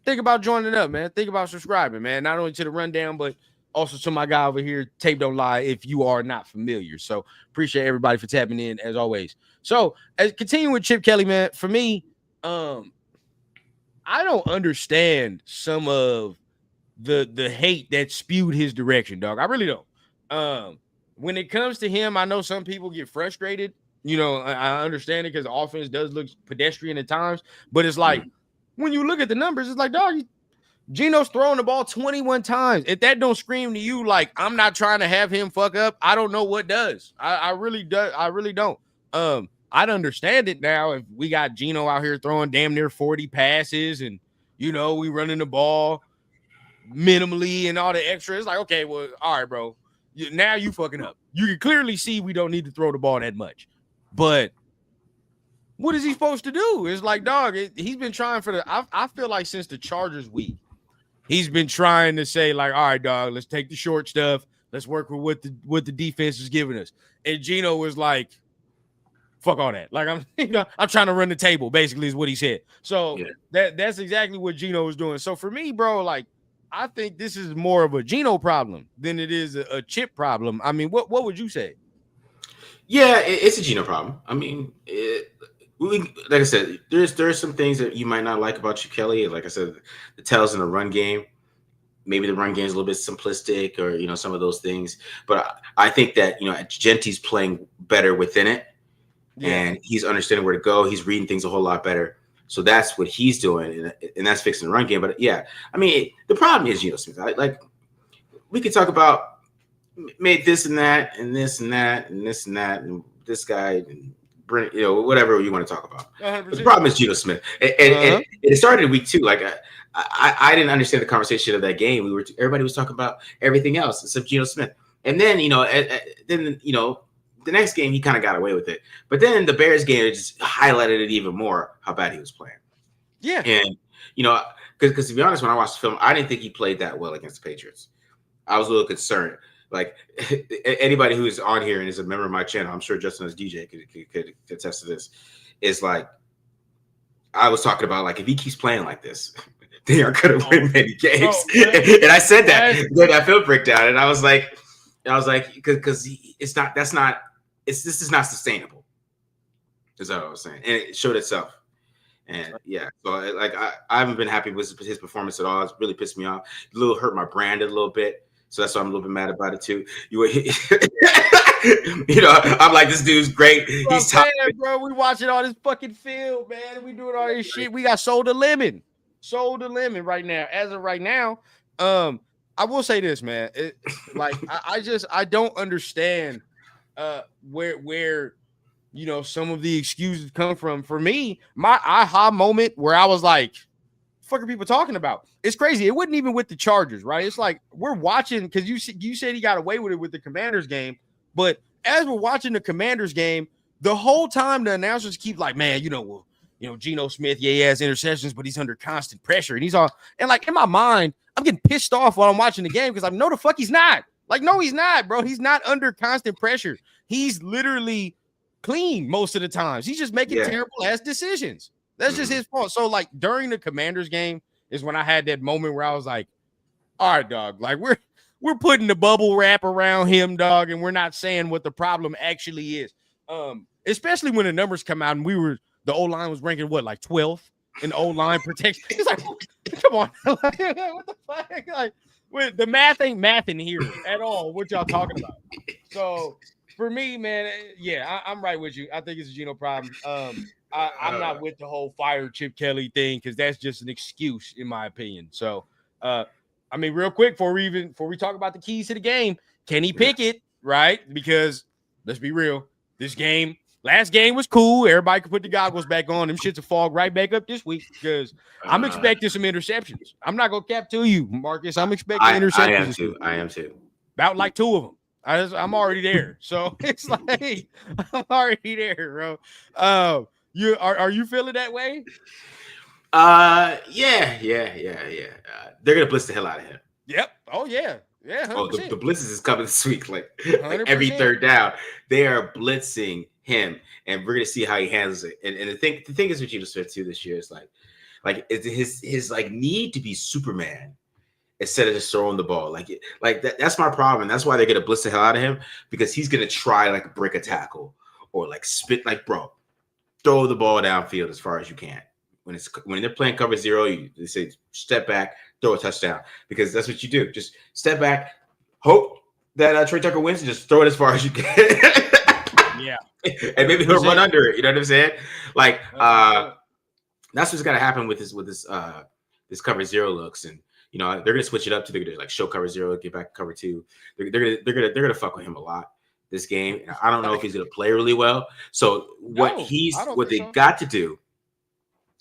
think about joining up, man. Think about subscribing, man. Not only to the rundown, but also to my guy over here, Tape Don't Lie, if you are not familiar. So appreciate everybody for tapping in as always. So as continuing with Chip Kelly, man, for me, I don't understand some of the hate that spewed his direction, dog. I really don't. When it comes to him, I know some people get frustrated. I understand it because the offense does look pedestrian at times, but it's like, when you look at the numbers, it's like, dog, Geno's throwing the ball 21 times. If that don't scream to you like I'm not trying to have him fuck up, I don't know what does. I really don't. I'd understand it now if we got Geno out here throwing damn near 40 passes and we running the ball minimally and all the extra. It's like, okay, well, all right, bro. Now you fucking up. You can clearly see we don't need to throw the ball that much. But what is he supposed to do? It's like, dog, he's been trying I feel like since the Chargers week, he's been trying to say, like, all right, dog, let's take the short stuff. Let's work with what the defense is giving us. And Geno was like, fuck all that. Like, I'm trying to run the table, basically, is what he said. So that's exactly what Geno was doing. So for me, bro, like, I think this is more of a Geno problem than it is a Chip problem. I mean, what would you say? Yeah, it's a Geno problem. I mean, like I said, there's some things that you might not like about Chip Kelly. Like I said, the tells in the run game. Maybe the run game is a little bit simplistic, or some of those things. But I think that Gentie's playing better within it, and he's understanding where to go. He's reading things a whole lot better. So that's what he's doing, and that's fixing the run game. But yeah, I mean, the problem is Geno Smith. Like we could talk about made this and that and this and that and this and that and this guy and Brent, whatever you want to talk about. But the problem is Geno Smith, and it started in week 2. Like I didn't understand the conversation of that game. Everybody was talking about everything else except Geno Smith, and then the next game he kind of got away with it, but then the Bears game it just highlighted it even more how bad he was playing. Yeah, and because to be honest, when I watched the film, I didn't think he played that well against the Patriots. I was a little concerned. Like anybody who is on here and is a member of my channel, I'm sure Justin as DJ could attest to this. Is like I was talking about, like if he keeps playing like this, they are going to win many games. And I said that during that film breakdown, and I was like, because this is not sustainable. Is what I was saying, and it showed itself. And yeah, so like I haven't been happy with his performance at all. It's really pissed me off. A little hurt my brand a little bit. So that's why I'm a little bit mad about it too. I'm like, this dude's great. He's top, bro. We watching all this fucking film, man. We doing all this shit. We got sold a lemon right now. As of right now, I will say this, man. I don't understand where some of the excuses come from. For me, my aha moment where I was like, fuck are people talking about? It's crazy. It wasn't even with the Chargers, right? It's like we're watching, because you said he got away with it with the Commanders game, but as we're watching the Commanders game, the whole time the announcers keep like, man, Geno Smith, yeah, he has interceptions, but he's under constant pressure, and like in my mind, I'm getting pissed off while I'm watching the game because I'm no the fuck he's not. Like, no, he's not, bro. He's not under constant pressure. He's literally clean most of the times. He's just making terrible ass decisions. That's just his fault. So, like, during the Commanders game is when I had that moment where I was like, all right, dog, like we're putting the bubble wrap around him, dog, and we're not saying what the problem actually is. Especially when the numbers come out and the O-line was ranking like 12th in O-line protection. It's like, come on. What the fuck? Like, the math ain't mathing here at all, what y'all talking about. So for me, man, yeah, I'm right with you. I think it's a Geno problem. I'm not with the whole fire Chip Kelly thing because that's just an excuse, in my opinion. So, I mean, real quick, before we talk about the keys to the game, can he pick it, right? Because let's be real, last game was cool. Everybody could put the goggles back on. Them shits will fall right back up this week because I'm expecting some interceptions. I'm not gonna cap to you, Marcus. I'm expecting interceptions. I am too. About like 2 of them. I'm already there. So it's like I'm already there, bro. Are you feeling that way? Yeah. They're gonna blitz the hell out of him. Yep. Oh yeah. 100%. Oh, the blitzes is coming this week. Like every third down, they are blitzing him, and we're gonna see how he handles it. And the thing is with Geno Smith too this year is like his like need to be Superman instead of just throwing the ball. That's my problem. And that's why they're gonna blitz the hell out of him, because he's gonna try like break a tackle or like spit, like, bro, throw the ball downfield as far as you can. When they're playing cover 0, they say step back, throw a touchdown, because that's what you do. Just step back, hope that Trey Tucker wins, and just throw it as far as you can. Yeah, and maybe he'll run under it. You know what I'm saying? Like that's what's got to happen with this cover 0 looks, and they're gonna switch it up to, they're gonna like show cover 0, get back to cover 2. They're gonna fuck with him a lot this game. I don't know if he's gonna play really well. So what they got to do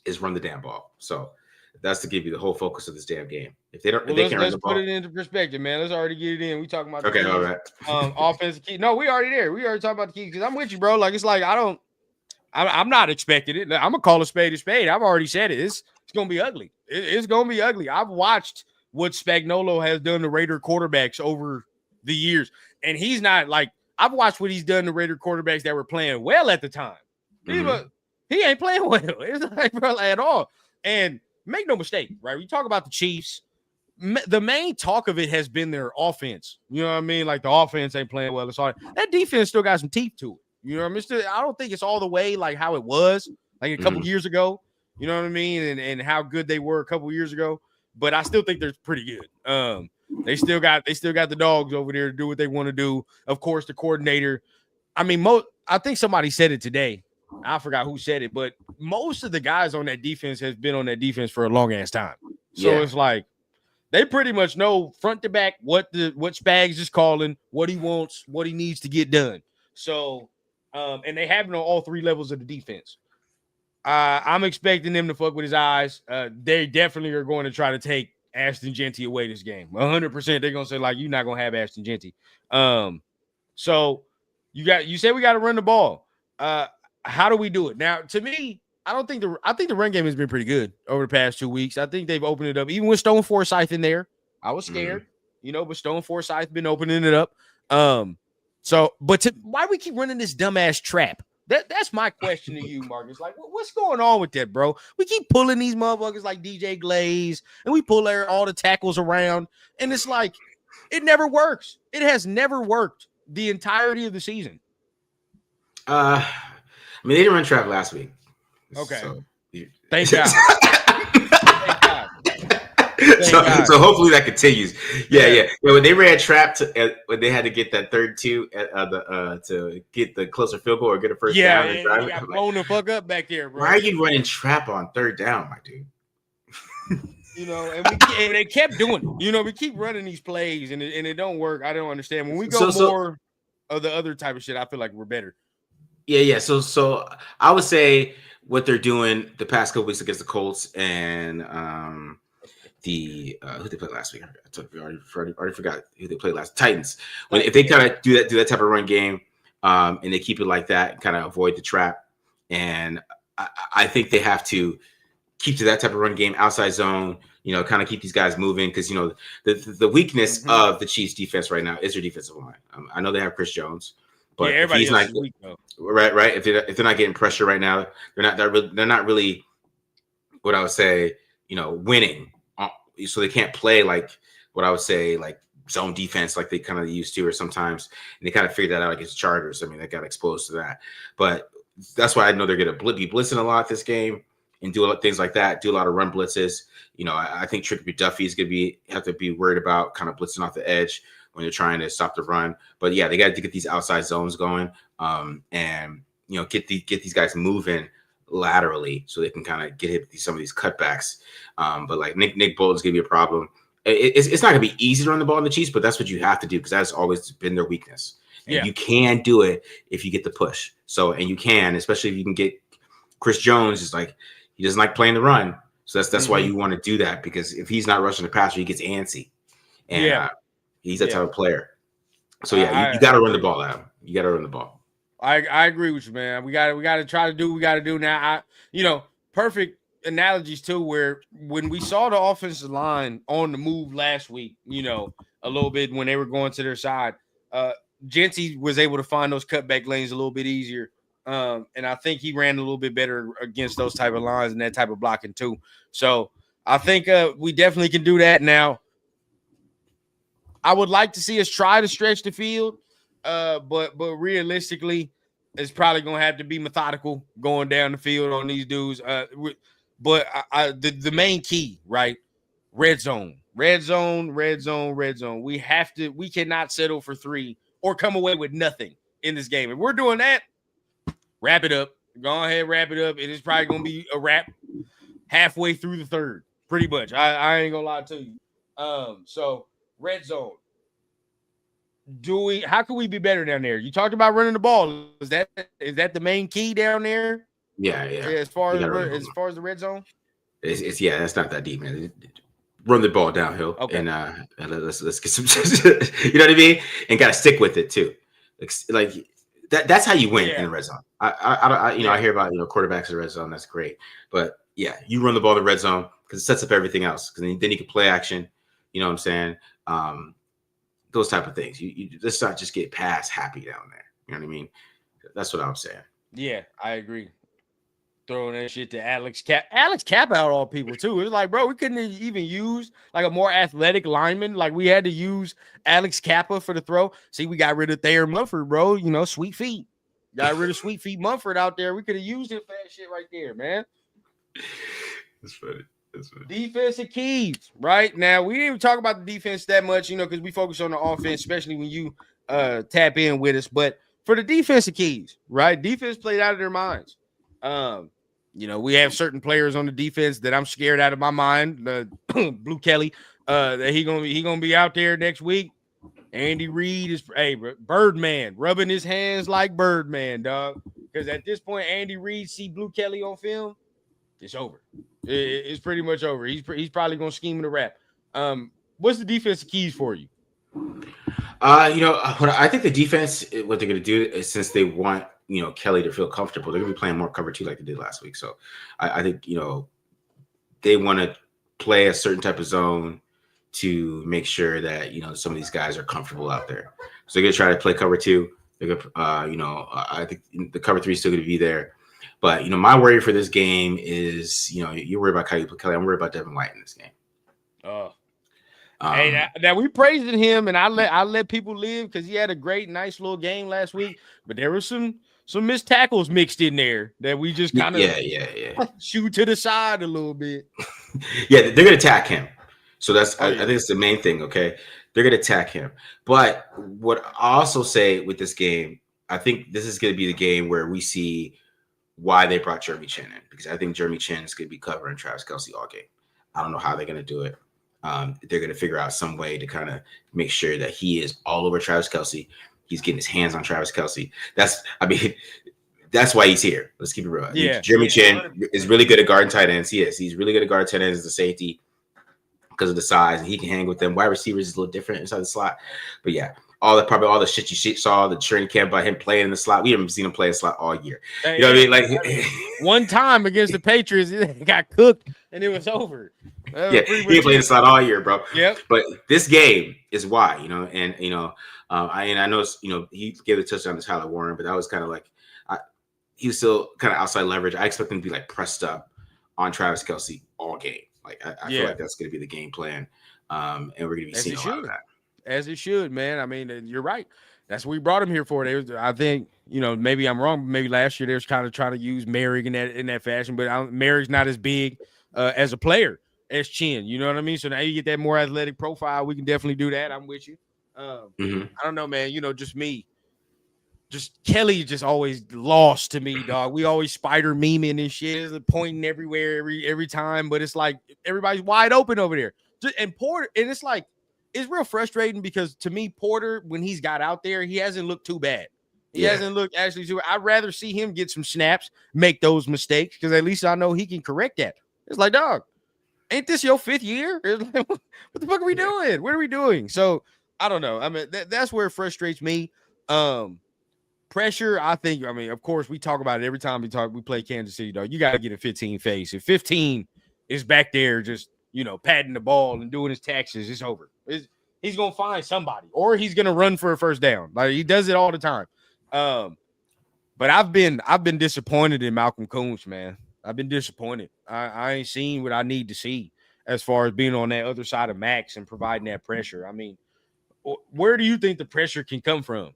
is run the damn ball. So that's to give you the whole focus of this damn game. If they don't, let's put it into perspective, man. Let's already get it in. We talking about the all right. Offensive key. No, we already there. We already talking about the key, because I'm with you, bro. Like, it's like I'm not expecting it. I'm gonna call a spade a spade. I've already said it. It's gonna be ugly. It's gonna be ugly. I've watched what Spagnuolo has done to Raider quarterbacks over the years, and he's not like, I've watched what he's done to Raider quarterbacks that were playing well at the time. He ain't playing well. It's like, bro, at all. And make no mistake, right? We talk about the Chiefs. The main talk of it has been their offense. You know what I mean? Like, the offense ain't playing well. It's all that defense still got some teeth to it. You know what I mean? I don't think it's all the way like how it was like a couple years ago. You know what I mean? And how good they were a couple years ago. But I still think they're pretty good. They still got the dogs over there to do what they want to do. Of course, the coordinator. I mean, I think somebody said it today. I forgot who said it, but most of the guys on that defense has been on that defense for a long ass time. So Yeah. it's like they pretty much know front to back what Spags is calling, what he wants, what he needs to get done. So, and they have it on all three levels of the defense. I'm expecting them to fuck with his eyes. They definitely are going to try to take Ashton Genty away this game. 100%. They're gonna say like, you're not gonna have Ashton Genty. So you said we got to run the ball. How do we do it now? To me, I think the run game has been pretty good over the past 2 weeks. I think they've opened it up, even with Stone Forsythe in there. I was scared, but Stone Forsythe been opening it up. Why we keep running this dumbass trap? That's my question to you, Marcus. Like, what's going on with that, bro? We keep pulling these motherfuckers like DJ Glaze, and we pull all the tackles around, and it's like it never works. It has never worked the entirety of the season. I mean, they didn't run trap last week. Okay. So, thank God. Thank God. So hopefully that continues. Yeah. When they ran trap when they had to get that 3rd-2 to get the closer field goal or get a first down. Yeah, you got blown the fuck up back there, bro. Why are you running trap on 3rd down, my dude? And they kept doing it. We keep running these plays and it don't work. I don't understand. When we go more of the other type of shit, I feel like we're better. Yeah. So I would say what they're doing the past couple weeks against the Colts and who they played last week. I already forgot who they played last. Titans. If they kind of do that type of run game, and they keep it like that, kind of avoid the trap, and I think they have to keep to that type of run game, outside zone. Kind of keep these guys moving because the weakness of the Chiefs defense right now is their defensive line. I know they have Chris Jones, but if he's not weak, though. Right. If they're not getting pressure right now, they're not really what I would say, winning. So they can't play like what I would say like zone defense like they kind of used to, or sometimes, and they kind of figured that out against Chargers. I mean, they got exposed to that, but that's why I know they're going to be blitzing a lot this game and do a lot of things like that. Do a lot of run blitzes. I think Trick McDuffie is going to have to be worried about kind of blitzing off the edge when they're trying to stop the run. But yeah, they got to get these outside zones going, and get these guys moving laterally so they can kind of get hit with some of these cutbacks. But like Nick Bolton's gonna be a problem. It's not gonna be easy to run the ball in the Chiefs, but that's what you have to do because that's always been their weakness. And you can do it if you get the push. So, and you can, especially if you can get Chris Jones is like, he doesn't like playing the run. So that's why you want to do that, because if he's not rushing the passer, he gets antsy. And he's that type of player. So yeah, you got to run the ball out. You got to run the ball. I agree with you, man. We got to try to do what we got to do now. Perfect analogies too, where when we saw the offensive line on the move last week, a little bit when they were going to their side, Genty was able to find those cutback lanes a little bit easier. And I think he ran a little bit better against those type of lines and that type of blocking too. So I think we definitely can do that now. I would like to see us try to stretch the field, but realistically, it's probably going to have to be methodical going down the field on these dudes. But the main key, right? Red zone. We cannot settle for 3 or come away with nothing in this game. If we're doing that, wrap it up. Go ahead, wrap it up. It is probably going to be a wrap halfway through the third, pretty much. I ain't going to lie to you. So red zone. How can we be better down there? You talked about running the ball. Is that the main key down there? Yeah. As far as the red zone, it's that's not that deep, man. Run the ball downhill, and let's get some. You know what I mean? And got to stick with it too. Like that's how you win in the red zone. I hear about quarterbacks in the red zone. That's great, but you run the ball in the red zone because it sets up everything else. Because then you can play action. You know what I'm saying? Those type of things. You let's not just get pass happy down there. You know what I mean? That's what I'm saying. Yeah, I agree. Throwing that shit to Alex Cap out all people too. It's like, bro, we couldn't even use like a more athletic lineman. Like we had to use Alex Kappa for the throw. See, we got rid of Thayer Mumford, bro. Sweet feet. Got rid of Sweet Feet Mumford out there. We could have used him for that shit right there, man. That's funny. Defensive keys, right? Now, we didn't even talk about the defense that much, because we focus on the offense, especially when you tap in with us. But for the defensive keys, right? Defense played out of their minds. Um, we have certain players on the defense that I'm scared out of my mind. Blue Kelly, that he gonna be out there next week. Andy Reid is Birdman, rubbing his hands like Birdman, dog. Because at this point, Andy Reid see Blue Kelly on film, it's over. It's pretty much over. He's probably gonna scheme the rap. What's the defensive keys for you? What I think the defense, what they're going to do is, since they want Kelly to feel comfortable, they're going to be playing more cover 2 like they did last week. So I think they want to play a certain type of zone to make sure that some of these guys are comfortable out there. So they're going to try to play cover 2. They're going to, I think the cover 3 is still going to be there. But my worry for this game is you're worried about Kelly. I'm worried about Devin White in this game. Oh. Hey, now we praising him, and I let people live because he had a great, nice little game last week. But there was some missed tackles mixed in there that we just kind of shoot to the side a little bit. Yeah, they're gonna attack him. So that's I think it's the main thing. Okay, they're gonna attack him. But what I also say with this game, I think this is gonna be the game where we see why they brought Jeremy Chin in, because I think Jeremy Chin is gonna be covering Travis Kelce all game. I don't know how they're gonna do it. They're going to figure out some way to kind of make sure that he is all over Travis Kelce. He's getting his hands on Travis Kelce. That's why he's here. Let's keep it real. Yeah, Jeremy Chin is really good at guarding tight ends. He's really good at guarding tight ends as a safety because of the size, and he can hang with them. Wide receivers is a little different inside the slot. But yeah, probably all the shit you saw, the training camp about him playing in the slot. We haven't seen him play in the slot all year. You know what I mean? Like one time against the Patriots, he got cooked and it was over. Yeah, he played in the slot all year, bro. Yep. But this game is why, and I know he gave a touchdown to Tyler Warren, but that was kind of like he was still kind of outside leverage. I expect him to be like pressed up on Travis Kelce all game. Like I feel like that's going to be the game plan, and we're going to be seeing a lot of that. As it should, man. I mean, you're right. That's what we brought him here for. I think, maybe I'm wrong. Maybe last year they was kind of trying to use Merrick in that fashion, but Merrick's not as big as a player as Chin. You know what I mean? So now you get that more athletic profile. We can definitely do that. I'm with you. I don't know, man. Just me. Just Kelly just always lost to me, dog. We always spider memeing and shit, pointing everywhere every time, but it's like everybody's wide open over there. And Porter, and it's like, it's real frustrating because to me, Porter, when he's got out there, he hasn't looked too bad. He hasn't looked actually too. I'd rather see him get some snaps, make those mistakes, because at least I know he can correct that. It's like, dog, ain't this your 5th year? Like, what the fuck are we doing? What are we doing? So I don't know. I mean, that's where it frustrates me. Pressure, I think. I mean, of course, we talk about it every time we play Kansas City, dog. You got to get a 15 face. If 15 is back there just, patting the ball and doing his taxes, it's over. He's going to find somebody, or he's going to run for a first down. Like, he does it all the time. But I've been disappointed in Malcolm Koonce, man. I've been disappointed. I ain't seen what I need to see as far as being on that other side of Max and providing that pressure. I mean, where do you think the pressure can come from?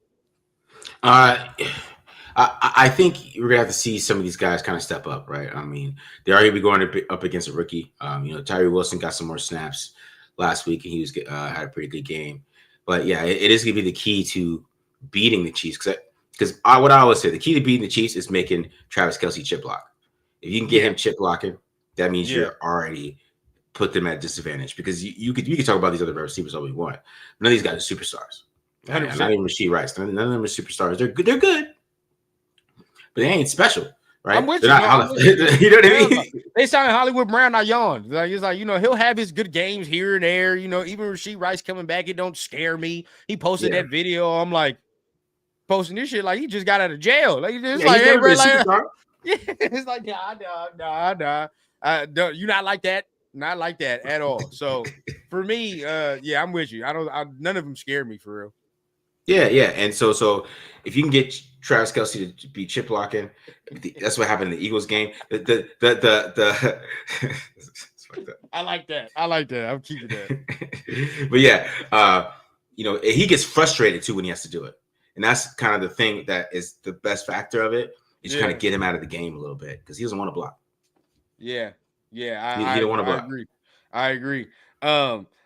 I think we're gonna have to see some of these guys kind of step up, right? I mean, they're already going up against a rookie. Tyree Wilson got some more snaps last week, and he was had a pretty good game. But yeah, it is gonna be the key to beating the Chiefs, because what I always say, the key to beating the Chiefs is making Travis Kelce chip block. If you can get him chip blocking, that means you're already put them at disadvantage, because you could talk about these other receivers all we want. None of these guys are superstars. Not even Rasheed Rice. None of them are superstars. They're good. They're good, but they ain't special, right? I'm with you. You know what I mean? They signed Hollywood Brown. I yawned. Like, it's like, he'll have his good games here and there. Even Rasheed Rice coming back, it don't scare me. He posted that video. I'm like, posting this shit like he just got out of jail. Like, it's like, hey, bro, like, it's like, nah. You're not like that. Not like that at all. So for me, I'm with you. None of them scare me for real. Yeah, and so if you can get Travis Kelce to be chip blocking, that's what happened in the Eagles game. I like that. I'm keeping that. But yeah, he gets frustrated too when he has to do it, and that's kind of the thing that is the best factor of it. Is kind of get him out of the game a little bit, because he doesn't want to block. Yeah. He don't want to block. I agree.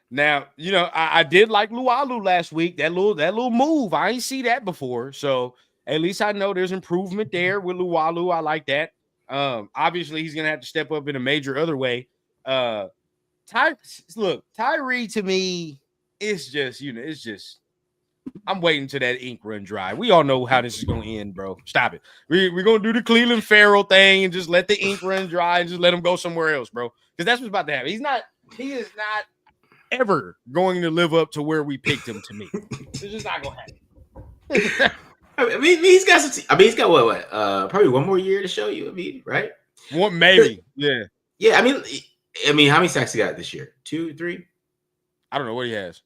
Now, I did like Lualu last week. That little move, I ain't see that before. So at least I know there's improvement there with Lualu. I like that. Obviously, he's gonna have to step up in a major other way. Tyree to me, it's just it's just. I'm waiting till that ink run dry. We all know how this is gonna end, bro. Stop it. We're gonna do the Cleveland Farrell thing and just let the ink run dry and just let him go somewhere else, bro. Because that's what's about to happen. He is not ever going to live up to where we picked him to me. It's just not gonna happen. I mean, he's got some. He's got what? Probably one more year to show you. Right? One maybe. Yeah. Yeah. I mean, how many sacks he got this year? 2, 3? I don't know what he has.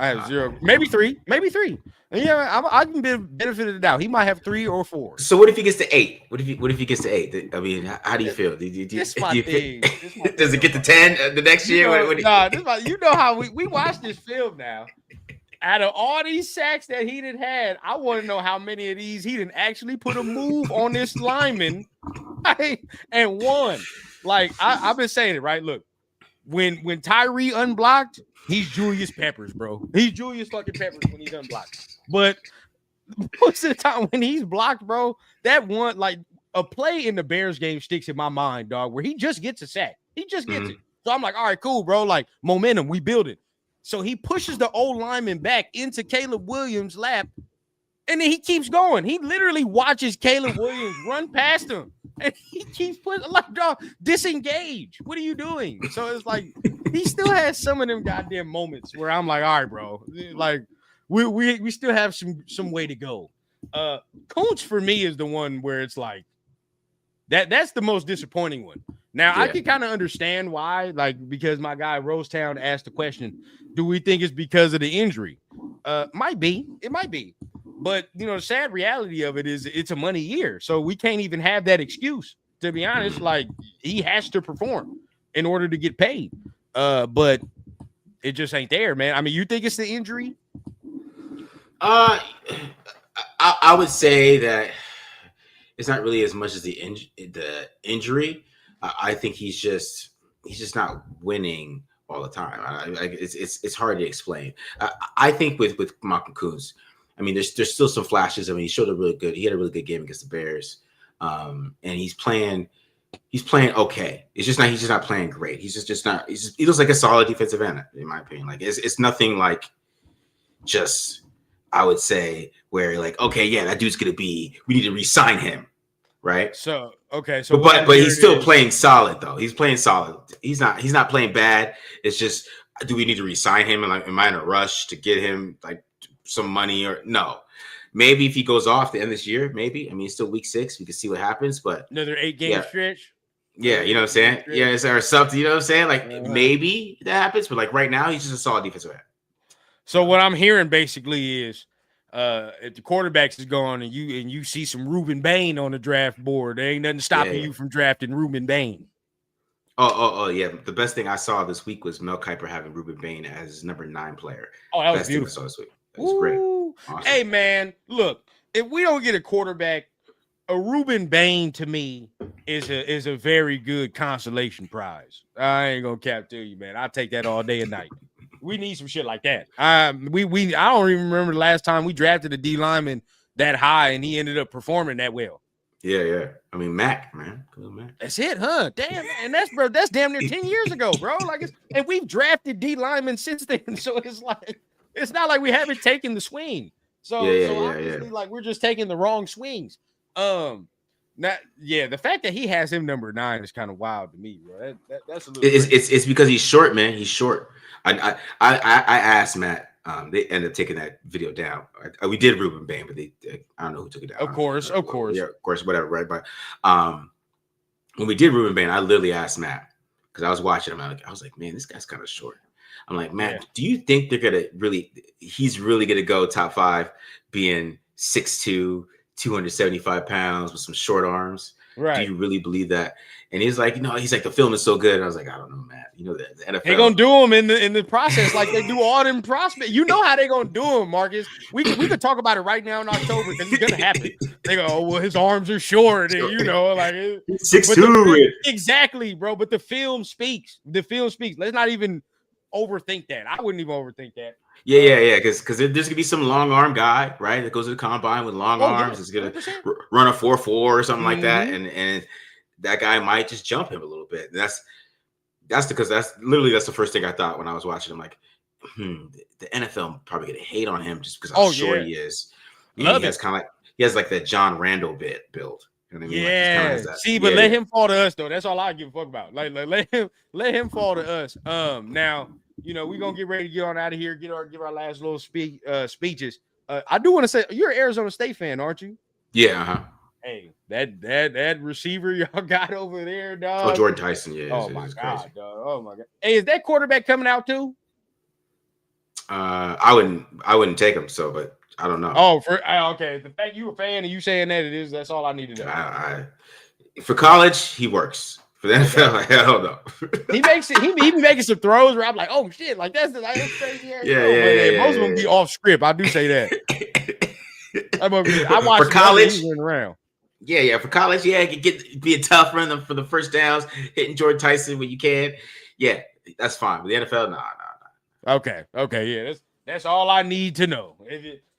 I have 0, maybe 3. And yeah, I can be benefit of the doubt. He might have 3 or 4. So what if he gets to 8? What if he gets to 8? I mean, how do you feel? This my thing. Does it get to 10 the next year? You know how we watch this film now. Out of all these sacks that he done had, I want to know how many of these he didn't actually put a move on this lineman and won. Like I've been saying it, right? Look, when Tyree unblocked, he's Julius Peppers, bro. He's Julius fucking Peppers when he's unblocked. But most of the time when he's blocked, bro, that one, like a play in the Bears game sticks in my mind, dog, where he just gets a sack. He just gets it. So I'm like, all right, cool, bro. Like momentum, we build it. So he pushes the old lineman back into Caleb Williams' lap, and then he keeps going. He literally watches Caleb Williams run past him, and he keeps putting like, dog, disengage. What are you doing? So it's like he still has some of them goddamn moments where I'm like, all right, bro, like we still have some way to go. Coach for me is the one where it's like that's the most disappointing one. Now I can kind of understand why, like because my guy Rosetown asked the question, do we think it's because of the injury? Might be. It might be. But, the sad reality of it is it's a money year. So we can't even have that excuse. To be honest, like he has to perform in order to get paid. But it just ain't there, man. I mean, you think it's the injury? I would say that it's not really as much as the injury. I think he's just not winning all the time. It's hard to explain. I think with Malcolm Koonce, I mean, there's still some flashes. I mean, he had a really good game against the Bears, and he's playing okay. He's just not playing great. He looks like a solid defensive end, in my opinion. Like it's nothing like just, I would say, where like, okay, yeah, that dude's we need to re-sign him, right? So okay, but he's still playing solid though. He's playing solid. He's not playing bad. It's just, do we need to re-sign him? And like, am I in a rush to get him like some money or no? Maybe if he goes off the end of this year, maybe. I mean, it's still week 6. We can see what happens, but another 8-game stretch. Yeah, you know what I'm saying? Yeah, or something, you know what I'm saying? Like maybe that happens, but like right now, he's just a solid defensive end. So what I'm hearing basically is if the quarterbacks is gone and you see some Ruben Bain on the draft board, there ain't nothing stopping you from drafting Ruben Bain. Oh, yeah. The best thing I saw this week was Mel Kiper having Ruben Bain as his number 9 player. Oh, that was best beautiful. Thing I saw this week. That was great. Awesome. Hey, man, look, if we don't get a quarterback, a Ruben Bain to me is a very good consolation prize. I ain't gonna cap to you, man. I'll take that all day and night. We need some shit like that. I don't even remember the last time we drafted a D lineman that high and he ended up performing that well. Yeah. I mean, Mac, man. Cool, Mac. That's it, huh? Damn, man. That's damn near 10 years ago, bro. Like, and we've drafted D linemen since then. So it's like, it's not like we haven't taken the swing. So obviously, like, we're just taking the wrong swings. The fact that he has him number 9 is kind of wild to me, bro. That's a little. It's because he's short, man. He's short. I asked Matt. They ended up taking that video down. We did Ruben Bain, but I don't know who took it down. Of course. Yeah, of course, whatever, right? But when we did Ruben Bain, I literally asked Matt because I was watching him. I was like, man, this guy's kind of short. I'm like, Matt, do you think he's really gonna go top 5, being 6'2", 275 pounds with some short arms? Right. Do you really believe that? And he's like, he's like, the film is so good. And I was like, I don't know, Matt. The NFL. They're gonna do them in the process like they do all them prospects. You know how they're gonna do them, Marcus. We could talk about it right now in October because it's gonna happen. They go, oh well, his arms are short, and like 6'2". Exactly, bro. But the film speaks. Let's not even overthink that. I wouldn't even overthink that. Yeah. Because there's gonna be some long arm guy, right, that goes to the combine with long arms. Is gonna run a 4.4 or something like that, and that guy might just jump him a little bit. And that's because that's the first thing I thought when I was watching him. Like, the NFL probably gonna hate on him just because how short he is, and Love it. He has like that John Randall build. You know what I mean? Like, he kinda has that. See, but let him fall to us though. That's all I give a fuck about. Like let him fall to us. Now, you know, we're gonna get ready to get on out of here, give our last little speeches. I do want to say you're an Arizona State fan, aren't you? Yeah, uh-huh. Hey, that receiver y'all got over there, dog. Oh, Jordan Tyson, yeah. Oh my god, dog. Oh my god. Hey, is that quarterback coming out too? I wouldn't take him, but I don't know. Oh, okay. The fact you a fan and you saying that that's all I need to know. For college, he works. For the NFL, hell no. He be making some throws where I'm like, oh shit, like that's crazy. Yeah. Most of them be off script. I do say that. I watch for college around. Yeah. For college, it could be a tough run for the first downs, hitting Jordan Tyson when you can. Yeah, that's fine. But the NFL, nah. Okay, yeah, that's all I need to know.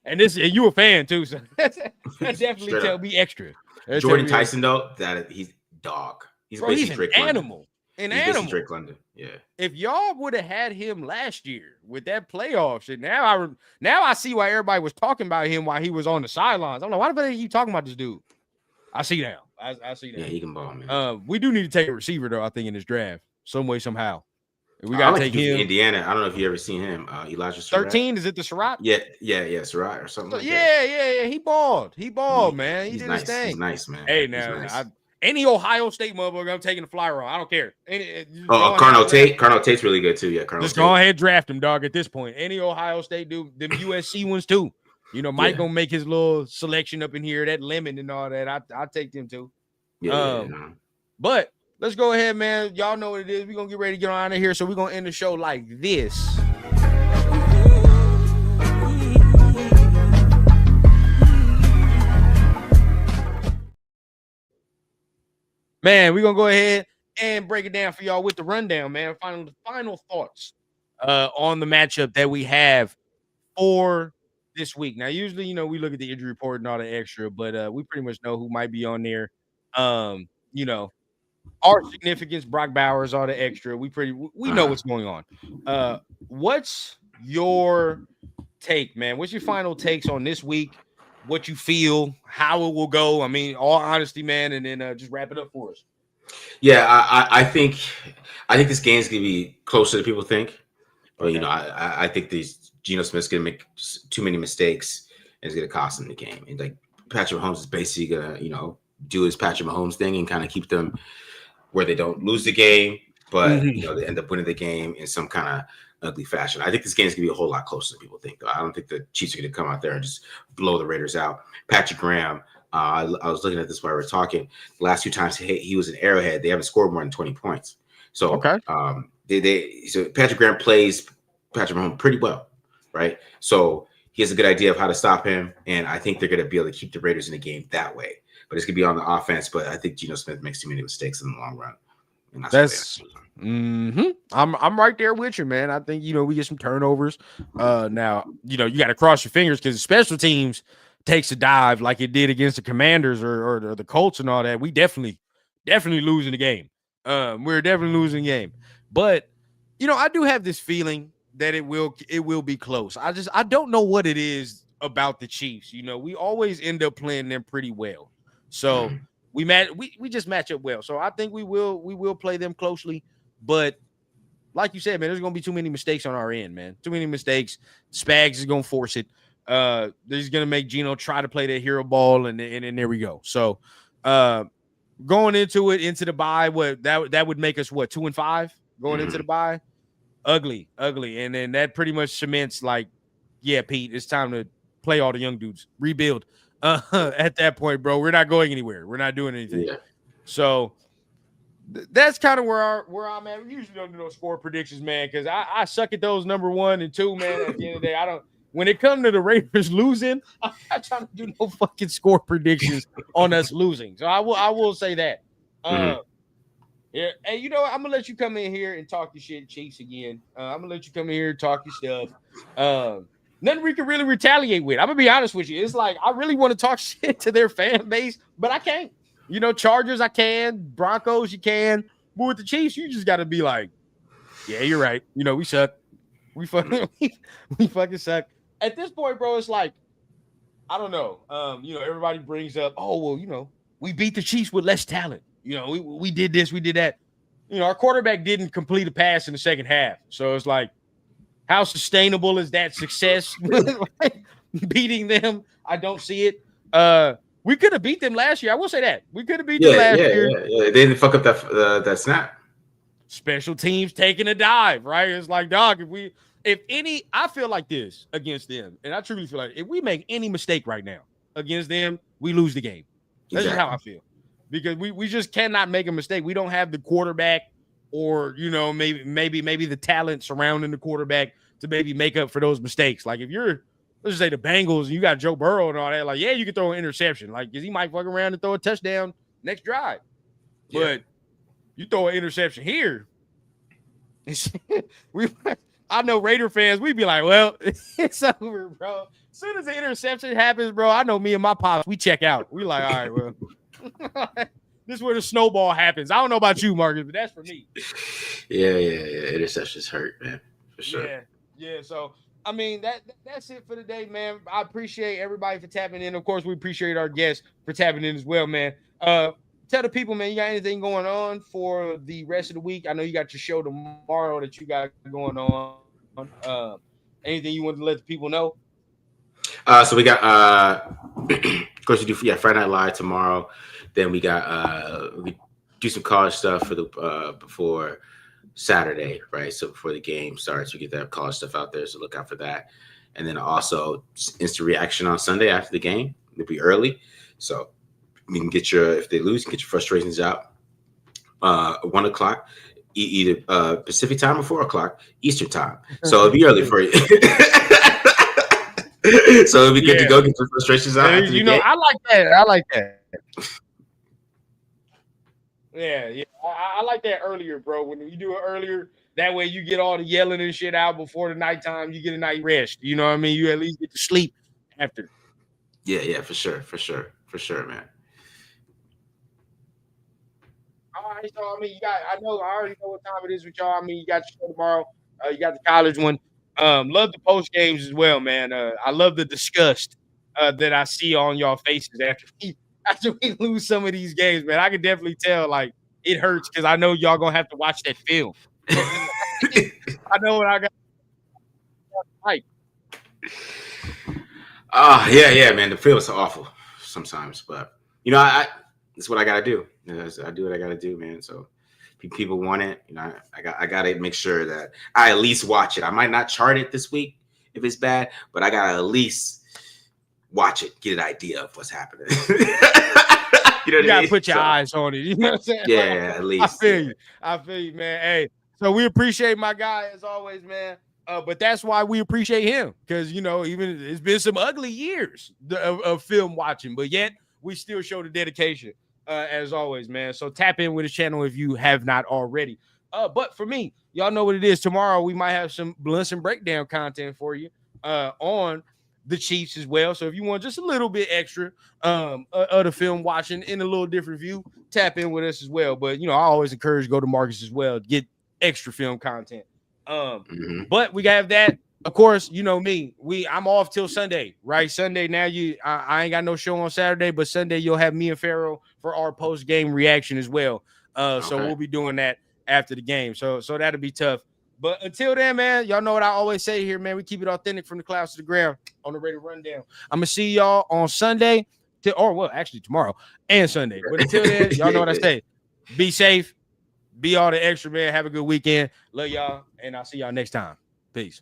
And you a fan too, so that definitely tell me extra. Jordan Tyson though, he's dog. He's basically Drake animal. Basically Drake London. Yeah. If y'all would have had him last year with that playoff shit, now I see why everybody was talking about him while he was on the sidelines. I'm like, why the fuck are you talking about this dude? I see now. I see that. Yeah, he can ball, man. We do need to take a receiver though. I think in this draft, some way, somehow. We gotta take him. Indiana. I don't know if you ever seen him. Elijah Surratt. 13. Is it the Surratt? Yeah, Surratt or something. Like yeah. He balled, man. He did nice. his thing. He's nice, man. Hey, now any Ohio State motherfucker, I'm taking the flyer on. I don't care. Carnell Tate. Carnell Tate's really good too. Yeah, Just go ahead, draft him, dog. At this point, any Ohio State dude, them USC ones too. You know, Mike gonna make his little selection up in here. That lemon and all that. I take them too. But let's go ahead, man. Y'all know what it is. We're going to get ready to get on out of here. So we're going to end the show like this. Man, we're going to go ahead and break it down for y'all with the rundown, man. Final thoughts on the matchup that we have for this week. Now, usually, you know, we look at the injury report and all the extra, but we pretty much know who might be on there. You know, our significance, Brock Bowers, all the extra. We know what's going on. What's your take, man? What's your final takes on this week? What you feel, how it will go? I mean, all honesty, man, and then just wrap it up for us. Yeah, I think this game's gonna be closer than people think. But you know, I think Geno Smith's gonna make too many mistakes and it's gonna cost him the game. And like Patrick Mahomes is basically gonna, you know, do his Patrick Mahomes thing and kind of keep them where they don't lose the game, but you know, they end up winning the game in some kind of ugly fashion. I think this game is gonna be a whole lot closer than people think. I don't think the Chiefs are gonna come out there and just blow the Raiders out. Patrick Graham, I was looking at this while we were talking. The last 2 times he was in Arrowhead, they haven't scored more than 20 points. So so Patrick Graham plays Patrick Mahomes pretty well, right? So he has a good idea of how to stop him, and I think they're gonna be able to keep the Raiders in the game that way. But it's gonna be on the offense. But I think Geno Smith makes too many mistakes in the long run. And I'm right there with you, man. I think, you know, we get some turnovers. Now, you know, you got to cross your fingers because special teams takes a dive like it did against the Commanders or the Colts and all that. We definitely losing the game. We're definitely losing the game. But you know, I do have this feeling that it will be close. I don't know what it is about the Chiefs. You know, we always end up playing them pretty well. So we just match up well. So I think we will play them closely. But like you said, man, there's gonna be too many mistakes on our end, man. Too many mistakes. Spags is gonna force it. He's gonna make Geno try to play that hero ball, and there we go. So going into the bye, that would make us 2-5 going into the bye. Ugly. And then that pretty much cements like, yeah, Pete, it's time to play all the young dudes, rebuild. At that point, bro, we're not going anywhere. We're not doing anything. Yeah. So that's kind of where I'm at. We usually don't do no score predictions, man, because I suck at those number 1 and 2, man. At the end of the day, I don't. When it comes to the Raiders losing, I'm not trying to do no fucking score predictions on us losing. So I will say that. Yeah, hey, you know what? I'm gonna let you come in here and talk your shit, Chiefs, again. I'm gonna let you come in here and talk your stuff. Nothing we can really retaliate with. I'm gonna be honest with you. It's like I really want to talk shit to their fan base, but I can't. You know, Chargers, I can. Broncos, you can. But with the Chiefs, you just got to be like, yeah, you're right. You know, we suck. We fucking, we fucking suck. At this point, bro, it's like, I don't know. You know, everybody brings up, oh, well, you know, we beat the Chiefs with less talent. You know, we did this, we did that. You know, our quarterback didn't complete a pass in the second half. So it's like, how sustainable is that success? Beating them, I don't see it. We could have beat them last year. I will say that. We could have beat them last year. Yeah. They didn't fuck up that snap. Special teams taking a dive, right? It's like, dog, I feel like this against them, and I truly feel like if we make any mistake right now against them, we lose the game. That's just how I feel. Because we just cannot make a mistake. We don't have the quarterback or, you know, maybe the talent surrounding the quarterback to maybe make up for those mistakes. Like if you're, let's just say the Bengals and you got Joe Burrow and all that, like, yeah, you can throw an interception. Like, because he might fuck around and throw a touchdown next drive. Yeah. But you throw an interception here, I know Raider fans, we'd be like, well, it's over, bro. As soon as the interception happens, bro, I know me and my pops, we check out. We like, all right, well, this is where the snowball happens. I don't know about you, Marcus, but that's for me. Yeah. Interceptions hurt, man, for sure. Yeah. So, I mean, that's it for today, man. I appreciate everybody for tapping in. Of course, we appreciate our guests for tapping in as well, man. Tell the people, man, you got anything going on for the rest of the week? I know you got your show tomorrow that you got going on. Anything you want to let the people know? So we got, of course, we do Friday Night Live tomorrow. Then we got we do some college stuff for the before Saturday, right? So before the game starts, we get that college stuff out there. So look out for that. And then also instant reaction on Sunday after the game. It'll be early, so you can get if they lose, get your frustrations out. 1 o'clock, either Pacific time or 4 o'clock Eastern time. So it'll be early for you. So it'll be good to go get your frustrations out. You know, I like that. Yeah. I like that earlier, bro. When you do it earlier, that way you get all the yelling and shit out before the nighttime. You get a night rest. You know what I mean? You at least get to sleep after. Yeah, for sure, man. All right, so I mean, I already know what time it is with y'all. I mean, you got your show tomorrow. You got the college one. Love the post games as well, man. I love the disgust that I see on y'all faces after we lose some of these games, man. I can definitely tell, like, it hurts because I know y'all gonna have to watch that film. I know what I got. Like, yeah, man. The films are awful sometimes, but you know, that's what I gotta do. I do what I gotta do, man. So people want it, you know. I gotta make sure that I at least watch it. I might not chart it this week if it's bad, but I gotta at least watch it, get an idea of what's happening. You gotta put your eyes on it. You know what I'm saying? Yeah, at least. I feel you, man. Hey, so we appreciate my guy as always, man. But that's why we appreciate him, because, you know, even it's been some ugly years of film watching, but yet we still show the dedication as always, man. So tap in with his channel if you have not already. But for me, y'all know what it is. Tomorrow we might have some blunts and breakdown content for you on the Chiefs as well. So if you want just a little bit extra of the film watching in a little different view, tap in with us as well. But, you know, I always encourage go to Marcus as well to get extra film content. But we have that. Of course, you know me. I'm off till Sunday, right? Sunday now. I ain't got no show on Saturday, but Sunday you'll have me and Pharaoh for our post game reaction as well. So we'll be doing that after the game. So that'll be tough. But until then, man, y'all know what I always say here, man. We keep it authentic from the clouds to the ground on the Raider Rundown. I'm gonna see y'all on Sunday, actually tomorrow and Sunday. But until then, y'all know what I say. Be safe. Be all the extra, man. Have a good weekend. Love y'all, and I'll see y'all next time. Peace.